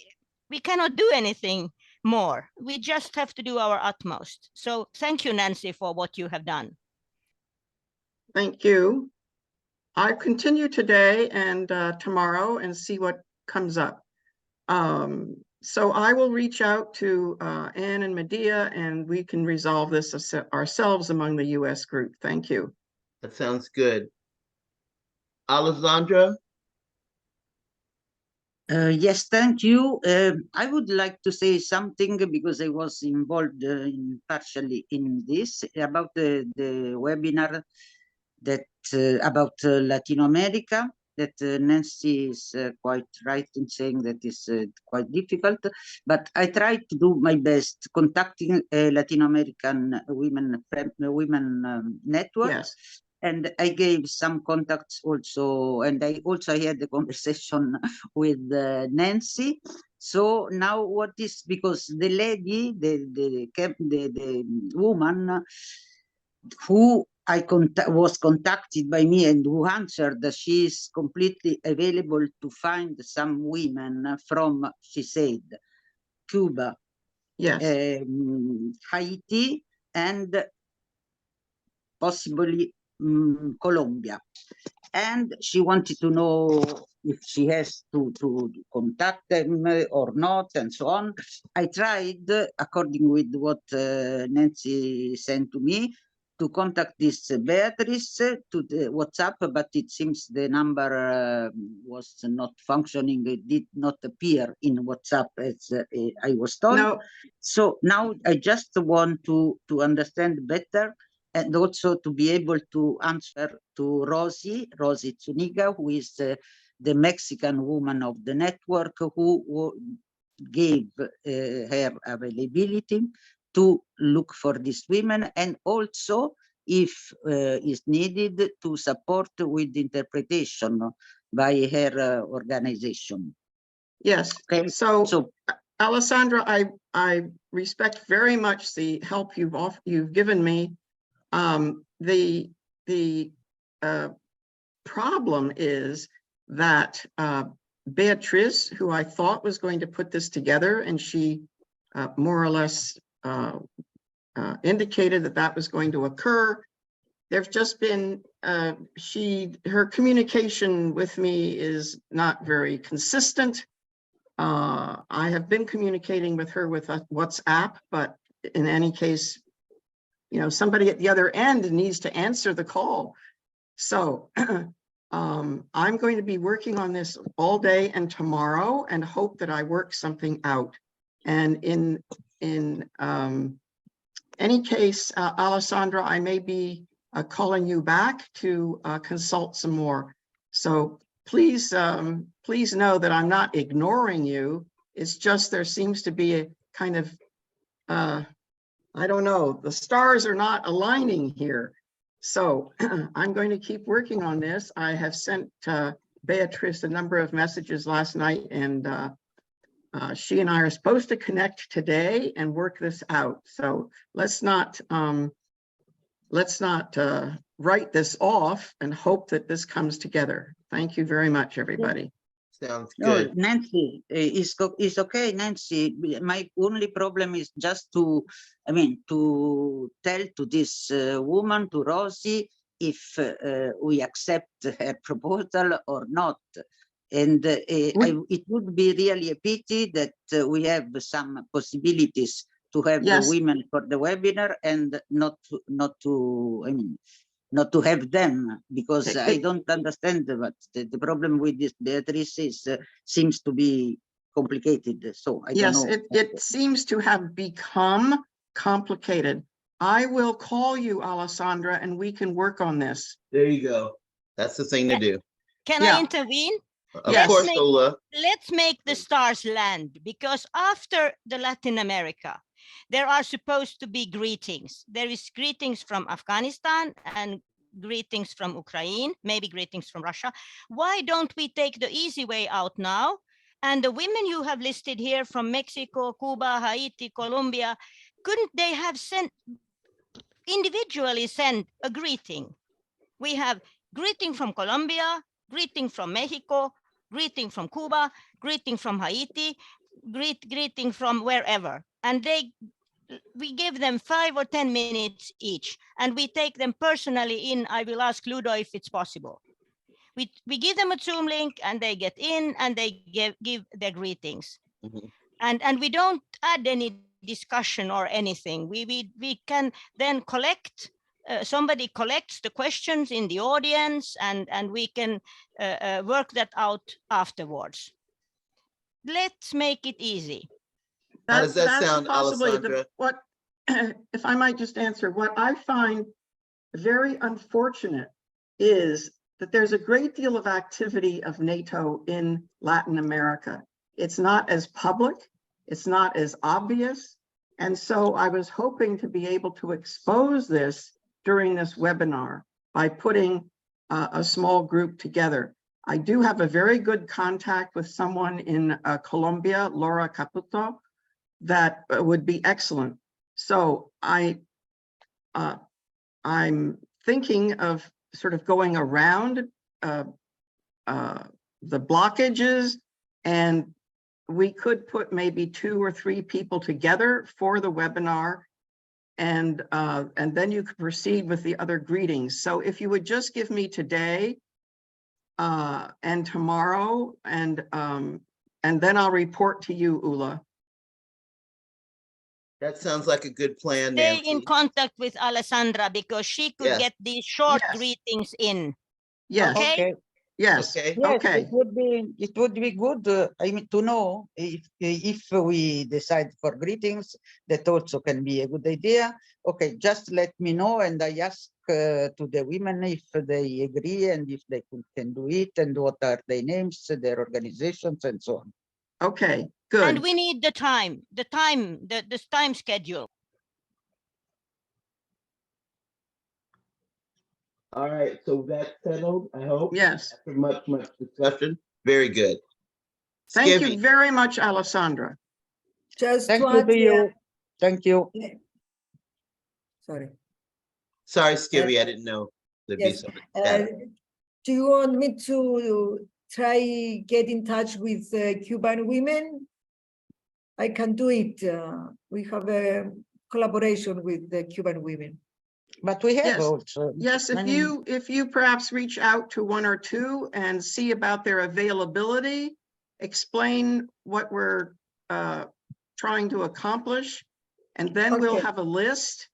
C: cannot do anything more. We just have to do our utmost. So thank you, Nancy, for what you have done.
N: Thank you. I continue today and tomorrow and see what comes up. So I will reach out to Anne and Medea, and we can resolve this ourselves among the US group. Thank you.
B: That sounds good. Alessandra?
O: Yes, thank you. I would like to say something because I was involved partially in this about the webinar that about Latin America, that Nancy is quite right in saying that is quite difficult, but I tried to do my best contacting Latin American women network.
N: Yes.
O: And I gave some contacts also, and I also had a conversation with Nancy. So now what is, because the lady, the woman who was contacted by me and who answered that she is completely available to find some women from, she said, Cuba,
N: yes,
O: Haiti, and possibly Colombia. And she wanted to know if she has to contact them or not, and so on. I tried, according with what Nancy sent to me, to contact this Beatrice to the WhatsApp, but it seems the number was not functioning. It did not appear in WhatsApp as I was told.
N: No.
O: So now I just want to understand better, and also to be able to answer to Rosie Zuniga, who is the Mexican woman of the network, who gave her availability to look for these women, and also, if is needed, to support with interpretation by her organization.
N: Yes.
O: Okay.
N: So Alessandra, I respect very much the help you've given me. The problem is that Beatrice, who I thought was going to put this together, and she more or less indicated that that was going to occur. There's just been, her communication with me is not very consistent. I have been communicating with her with WhatsApp, but in any case, you know, somebody at the other end needs to answer the call. So I'm going to be working on this all day and tomorrow, and hope that I work something out. And in any case, Alessandra, I may be calling you back to consult some more. So please, please know that I'm not ignoring you. It's just there seems to be a kind of I don't know, the stars are not aligning here. So I'm going to keep working on this. I have sent Beatrice a number of messages last night, and she and I are supposed to connect today and work this out. So let's not write this off and hope that this comes together. Thank you very much, everybody.
B: Sounds
O: No,
B: good.
O: Nancy, it's okay, Nancy. My only problem is just to, I mean, to tell to this woman, to Rosie, if we accept her proposal or not. And it would be really a pity that we have some possibilities to have the
N: Yes.
O: women for the webinar and not to, I mean, not to have them, because I don't understand what the problem with this Beatrice is, seems to be complicated. So I don't know.
N: It seems to have become complicated. I will call you, Alessandra, and we can work on this.
B: There you go. That's the thing to do.
C: Can
N: Yeah.
C: I intervene?
B: Of course, Ola.
C: Let's make the stars land, because after the Latin America, there are supposed to be greetings. There is greetings from Afghanistan and greetings from Ukraine, maybe greetings from Russia. Why don't we take the easy way out now? And the women you have listed here from Mexico, Cuba, Haiti, Colombia, couldn't they have individually sent a greeting? We have greeting from Colombia, greeting from Mexico, greeting from Cuba, greeting from Haiti, greeting from wherever. And we give them 5 or 10 minutes each, and we take them personally in. I will ask Ludo if it's possible. We give them a Zoom link, and they get in, and they give their greetings.
B: Mhm.
C: And we don't add any discussion or anything. We can then collect, somebody collects the questions in the audience, and we can work that out afterwards. Let's make it easy.
B: How does that
N: That's
B: sound,
N: possibly
B: Alessandra?
N: what, if I might just answer, what I find very unfortunate is that there's a great deal of activity of NATO in Latin America. It's not as public, it's not as obvious. And so I was hoping to be able to expose this during this webinar by putting a small group together. I do have a very good contact with someone in Colombia, Laura Caputo, that would be excellent. So I'm thinking of sort of going around the blockages, and we could put maybe 2 or 3 people together for the webinar, and then you could proceed with the other greetings. So if you would just give me today and tomorrow, and then I'll report to you, Ula.
B: That sounds like a good plan,
C: Stay
B: Nancy.
C: in contact with Alessandra, because she could
B: Yes.
C: get these short
N: Yes.
C: greetings in.
N: Yes.
C: Okay?
N: Yes.
B: Okay.
O: Yes,
N: Okay.
O: it would be good, I mean, to know if we decide for greetings, that also can be a good idea. Okay, just let me know, and I ask to the women if they agree and if they can do it, and what are their names, their organizations, and so on.
N: Okay, good.
C: And we need the time schedule.
B: All right, so that's settled, I hope.
N: Yes.
B: After much discussion. Very good.
N: Thank
B: Skivvy.
N: you very much, Alessandra.
A: Just
O: Thank
A: to
O: you
A: add,
O: to you. Thank you.
A: sorry.
B: Sorry, Skivvy, I didn't know there'd be
A: Yes.
B: some static.
A: Do you want me to try get in touch with Cuban women? I can do it. We have a collaboration with the Cuban women.
O: But we have
N: Yes.
O: also.
N: Yes, if you perhaps reach out to 1 or 2 and see about their availability, explain what we're trying to accomplish, and then we'll
A: Okay.
N: have a list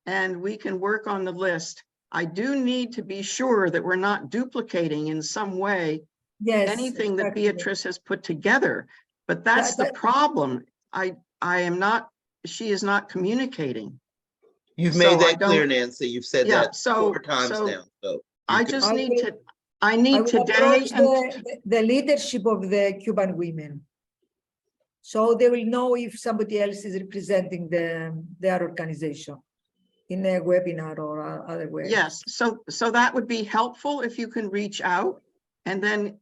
N: and we can work on the list. I do need to be sure that we're not duplicating in some way
A: Yes,
N: anything that
A: exactly.
N: Beatrice has put together, but that's the problem. I am not, she is not communicating.
B: You've
N: So
B: made
N: I
B: that clear,
N: don't-
B: Nancy. You've said
N: Yeah,
B: that
N: so-
B: 4 times
N: so
B: now. So
N: I
B: you're good.
N: just
A: I
N: need
A: will-
N: to, I
A: I
N: need
A: will
N: today
A: approach
N: and
A: the leadership of the Cuban women. So they will know if somebody else is representing their organization in a webinar or other way.
N: Yes, so that would be helpful if you can reach out and then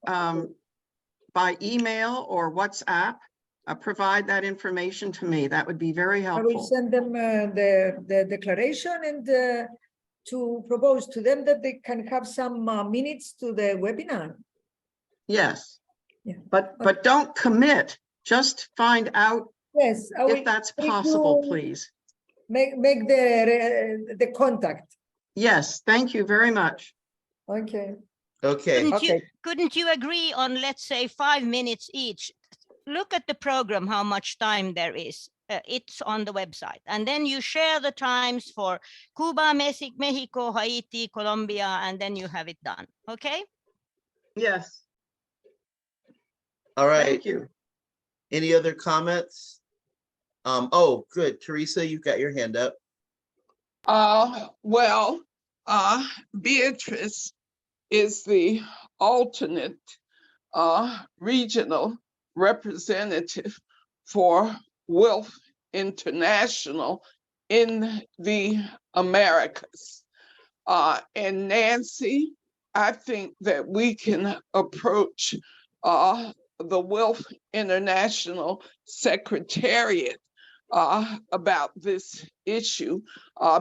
N: by email or WhatsApp, provide that information to me. That would be very
A: I will
N: helpful.
A: send them the declaration and to propose to them that they can have some minutes to the webinar.
N: Yes,
A: Yeah.
N: but don't commit. Just find out
A: Yes, I will
N: if that's
A: try to
N: possible, please.
A: Make the contact.
N: Yes, thank you very much.
A: Okay.
B: Okay.
C: Couldn't you agree on, let's say, 5 minutes each? Look at the program, how much time there is. It's on the website. And then you share the times for Cuba, Mexico, Haiti, Colombia, and then you have it done. Okay?
N: Yes.
B: All right.
N: Thank you.
B: Any other comments? Oh, good. Teresa, you've got your hand up.
G: Well, Beatrice is the alternate regional representative for WILF International in the Americas. And Nancy, I think that we can approach the WILF International Secretariat about this issue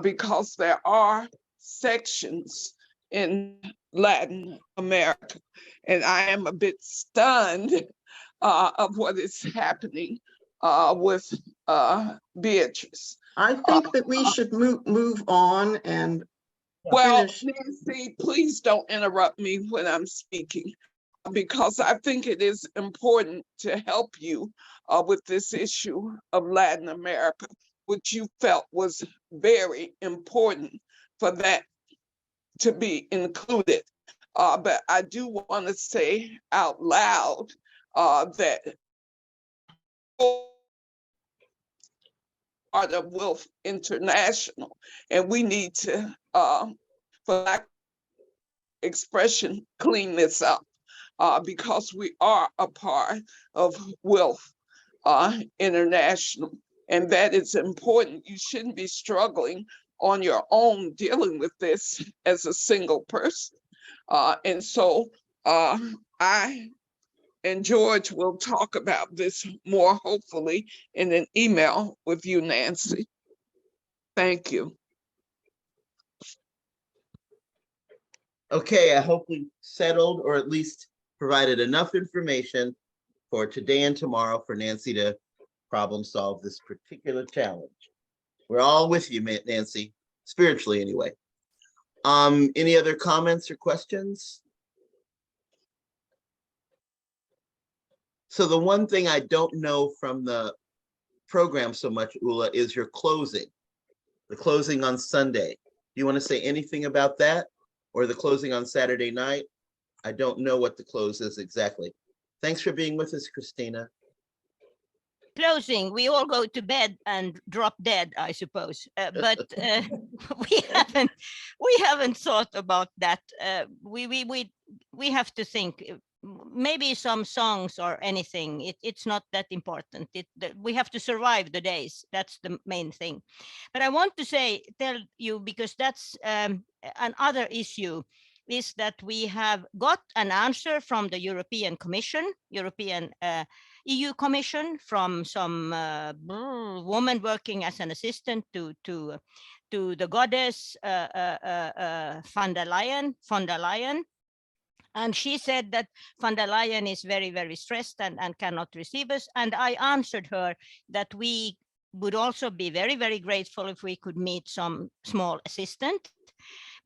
G: because there are sections in Latin America. And I am a bit stunned of what is happening with Beatrice.
N: I think that we should move on and
G: well,
N: finish.
G: Nancy, please don't interrupt me when I'm speaking, because I think it is important to help you with this issue of Latin America, which you felt was very important for that to be included. But I do want to say out loud that part of WILF International, and we need to, for lack of expression, clean this up because we are a part of WILF International, and that is important. You shouldn't be struggling on your own dealing with this as a single person. And so I and George will talk about this more, hopefully, in an email with you, Nancy. Thank you.
B: Okay, I hope we settled or at least provided enough information for today and tomorrow for Nancy to problem solve this particular challenge. We're all with you, Nancy, spiritually anyway. Any other comments or questions? So the one thing I don't know from the program so much, Ula, is your closing, the closing on Sunday. Do you want to say anything about that, or the closing on Saturday night? I don't know what the close is exactly. Thanks for being with us, Christina.
C: Closing, we all go to bed and drop dead, I suppose. But we haven't thought about that. We have to think. Maybe some songs or anything. It's not that important. We have to survive the days. That's the main thing. But I want to tell you, because that's another issue, is that we have got an answer from the European Commission, EU Commission, from some woman working as an assistant to the goddess von der Leyen. And she said that von der Leyen is very, very stressed and cannot receive us. And I answered her that we would also be very, very grateful if we could meet some small assistant,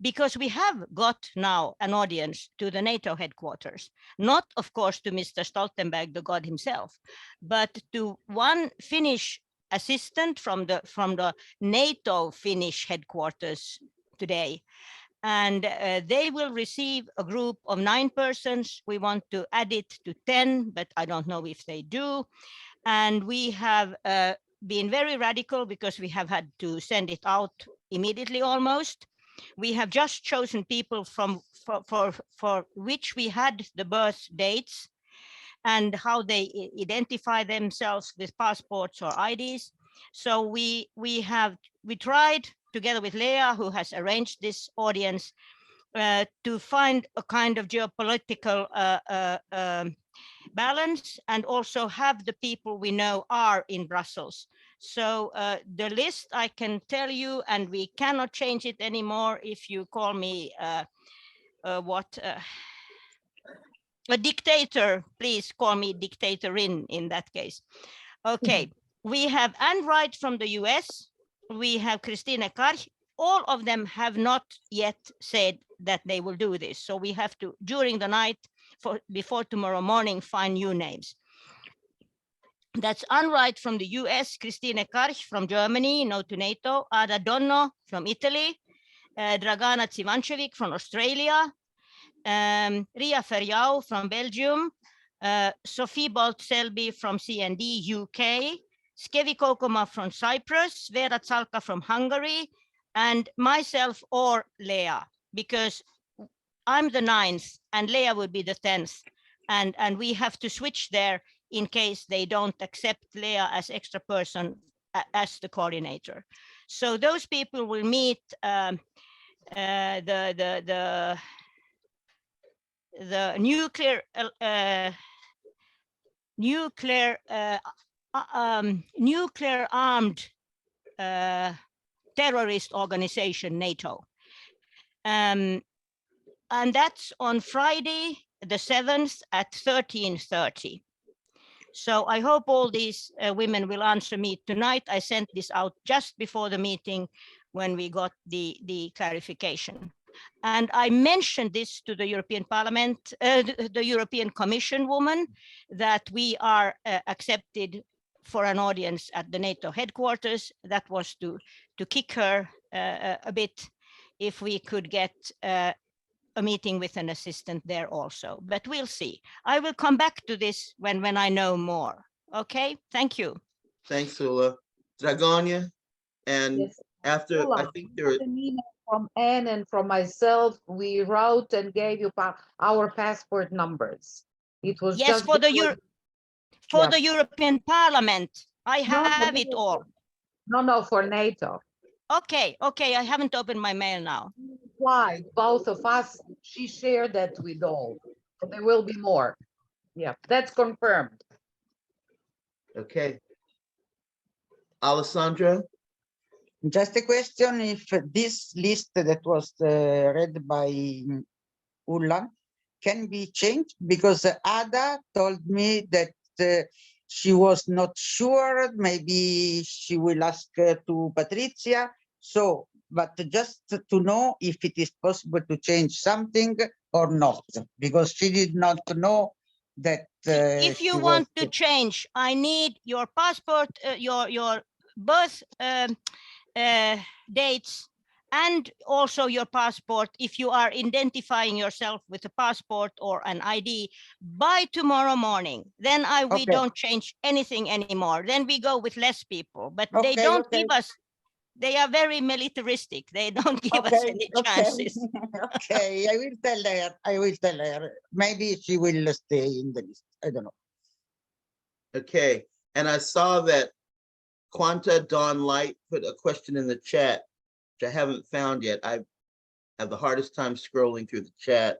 C: because we have got now an audience to the NATO headquarters, not of course to Mr. Stoltenberg, the god himself, but to one Finnish assistant from the NATO Finnish headquarters today. And they will receive a group of 9 persons. We want to add it to 10, but I don't know if they do. And we have been very radical because we have had to send it out immediately almost. We have just chosen people for which we had the birth dates. and how they identify themselves with passports or IDs. So we tried together with Leah, who has arranged this audience, to find a kind of geopolitical balance, and also have the people we know are in Brussels. So the list I can tell you, and we cannot change it anymore if you call me a dictator. Please call me dictator in that case. Okay, we have Anne Wright from the US. We have Christine Karch. All of them have not yet said that they will do this. So we have to, during the night, before tomorrow morning, find new names. That's Anne Wright from the US, Christine Karch from Germany, no to NATO, Ada Donno from Italy, Dragana Tsivancevic from Australia, Ria Ferjau from Belgium, Sophie Bolt-Selby from CND, UK, Skevi Kokoma from Cyprus, Vera Zalka from Hungary, and myself or Leah, because I'm the 9th and Leah would be the 10th. And we have to switch there in case they don't accept Leah as extra person as the coordinator. So those people will meet the nuclear armed terrorist organization, NATO. And that's on Friday, the 7th at 13:30. So I hope all these women will answer me tonight. I sent this out just before the meeting when we got the clarification. And I mentioned this to the European Parliament, the European Commission woman, that we are accepted for an audience at the NATO headquarters. That was to kick her a bit if we could get a meeting with an assistant there also, but we'll see. I will come back to this when I know more. Okay, thank you.
B: Thanks, Ula. Dragonia, and
K: Yes.
B: after
K: Ula,
B: I think there are
K: an email from Anne and from myself. We wrote and gave you our passport numbers. It was
C: yes,
K: just
C: for the European Parliament. I have it all.
K: No, for NATO.
C: Okay, I haven't opened my mail now.
K: Why? Both of us, she shared that with all. So there will be more. Yeah, that's confirmed.
B: Okay. Alessandra?
O: Just a question, if this list that was read by Ulla can be changed, because Ada told me that she was not sure, maybe she will ask to Patricia. So, but just to know if it is possible to change something or not, because she did not know that.
C: If you want to change, I need your passport, your birth dates, and also your passport if you are identifying yourself with a passport or an ID by tomorrow morning. Then we don't change anything anymore. Then we go with less people, but they don't give us. They are very militaristic. They don't give us any chances.
O: Okay, I will tell her. I will tell her. Maybe she will stay in the list. I don't know.
B: Okay, and I saw that Quanta Dawn Light put a question in the chat, which I haven't found yet. I have the hardest time scrolling through the chat.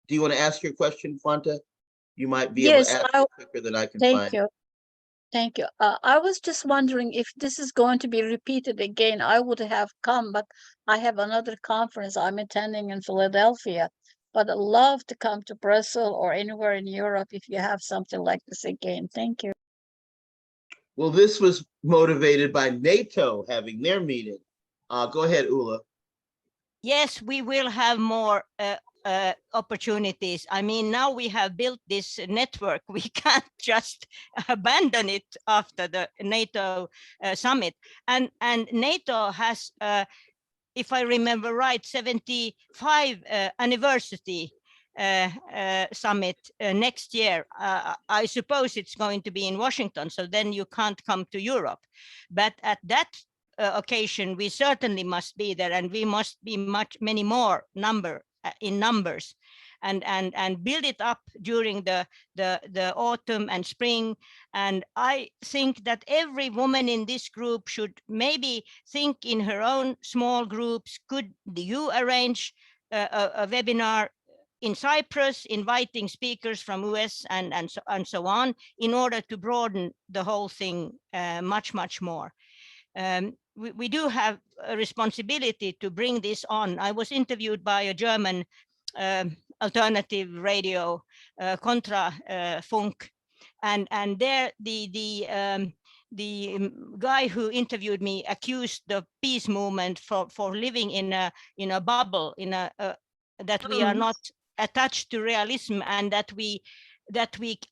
B: Do you want to ask your question, Quanta? You might be able to ask it quicker than I can find.
D: Thank you. Thank you. I was just wondering if this is going to be repeated again. I would have come, but I have another conference I'm attending in Philadelphia. But I'd love to come to Brussels or anywhere in Europe if you have something like this again. Thank you.
B: Well, this was motivated by NATO having their meeting. Go ahead, Ula.
C: Yes, we will have more opportunities. I mean, now we have built this network. We can't just abandon it after the NATO summit. And NATO has, if I remember right, 75 anniversary summit next year. I suppose it's going to be in Washington, so then you can't come to Europe. But at that occasion, we certainly must be there, and we must be many more in numbers. and build it up during the autumn and spring. And I think that every woman in this group should maybe think in her own small groups. Could you arrange a webinar in Cyprus, inviting speakers from US and so on, in order to broaden the whole thing much more. We do have a responsibility to bring this on. I was interviewed by a German alternative radio, Contra Funk, and there the guy who interviewed me accused the peace movement for living in a bubble, that we are not attached to realism, and that we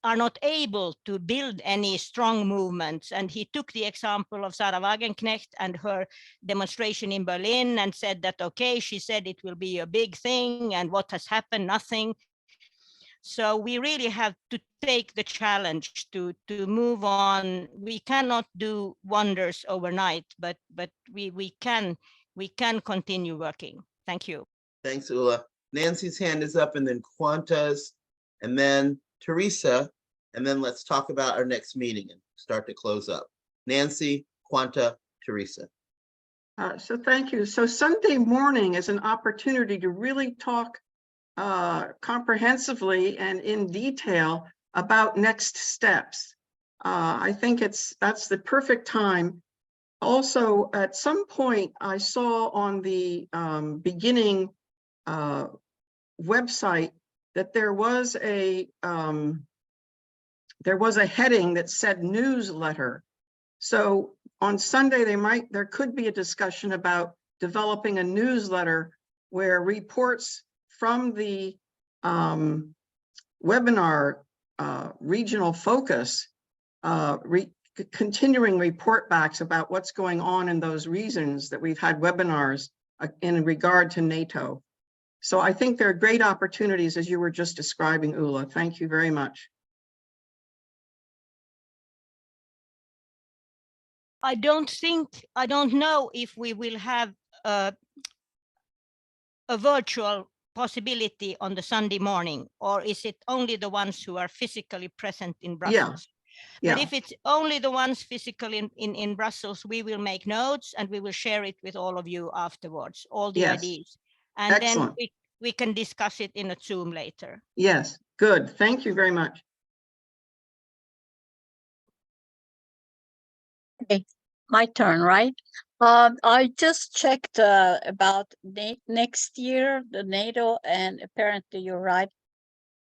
C: are not able to build any strong movements. And he took the example of Sarah Wagenknecht and her demonstration in Berlin and said that, okay, she said it will be a big thing, and what has happened? Nothing. So we really have to take the challenge to move on. We cannot do wonders overnight, but we can continue working. Thank you.
B: Thanks, Ula. Nancy's hand is up, and then Quanta's, and then Teresa, and then let's talk about our next meeting and start to close up. Nancy, Quanta, Teresa.
N: So thank you. So Sunday morning is an opportunity to really talk comprehensively and in detail about next steps. I think that's the perfect time. Also, at some point, I saw on the beginning website that there was a heading that said newsletter. So on Sunday, there could be a discussion about developing a newsletter where reports from the webinar regional focus, continuing report backs about what's going on in those regions that we've had webinars in regard to NATO. So I think there are great opportunities, as you were just describing, Ula. Thank you very much.
C: I don't know if we will have a virtual possibility on the Sunday morning, or is it only the ones who are physically present in Brussels?
N: Yeah.
C: But if it's only the ones physically in Brussels, we will make notes and we will share it with all of you afterwards, all the ideas. And
N: excellent.
C: Then we can discuss it in a Zoom later.
N: Yes, good. Thank you very much.
D: Okay, my turn, right? I just checked about next year, the NATO, and apparently you're right.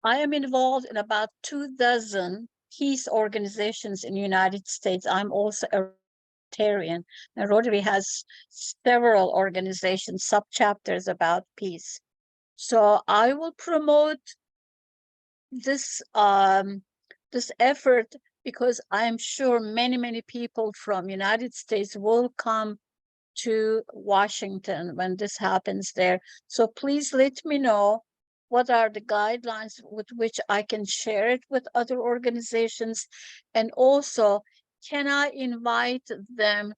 D: I am involved in about 24 peace organizations in the United States. I'm also a Rotarian, and Rotary has several organizations, sub-chapters about peace. So I will promote this this effort, because I'm sure many people from United States will come to Washington when this happens there. So please let me know what are the guidelines with which I can share it with other organizations, and also can I invite them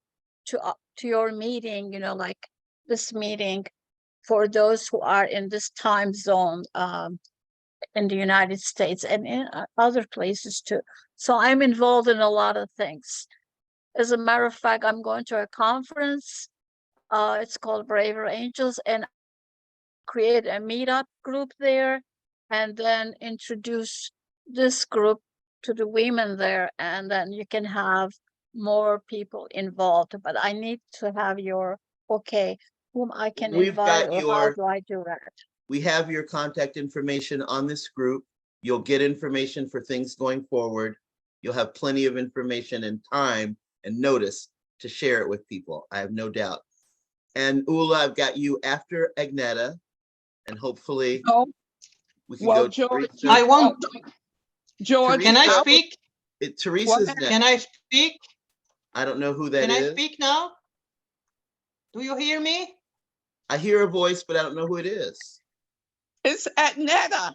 D: to your meeting, you know, like this meeting, for those who are in this time zone in the United States and in other places too. So I'm involved in a lot of things. As a matter of fact, I'm going to a conference. It's called Braver Angels, and create a meetup group there, and then introduce this group to the women there, and then you can have more people involved. But I need to have your okay, whom I can invite, or how do I do that?
B: We have your contact information on this group. You'll get information for things going forward. You'll have plenty of information and time and notice to share it with people. I have no doubt. And Ula, I've got you after Agneta, and hopefully we can go.
G: George,
P: I want.
G: George,
P: can I speak?
B: Teresa's next.
P: Can I speak?
B: I don't know who that
P: can
B: is.
P: Can I speak now? Do you hear me?
B: I hear a voice, but I don't know who it is.
G: It's Agneta.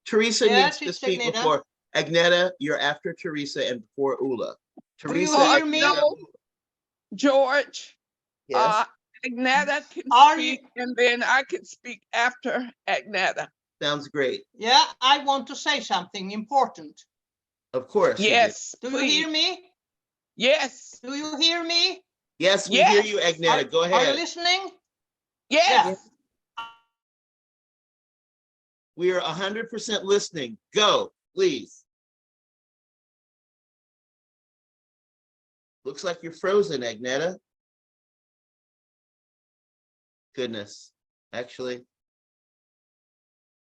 B: Teresa needs to speak before Agneta. You're after Teresa and before Ula. Teresa,
P: do you hear me?
G: George.
B: Yes.
G: Agneta can speak, and then I can speak after Agneta.
B: Sounds great.
P: Yeah, I want to say something important.
B: Of course. you do.
G: Yes,
P: Do you hear
G: please.
P: me?
G: Yes,
P: Do you hear me?
B: Yes, we hear
G: yes,
B: you, Agneta. Go
P: Are you
B: ahead.
P: listening?
G: yes.
B: We are 100% listening. Go, please. Looks like you're frozen, Agneta. Goodness. Actually,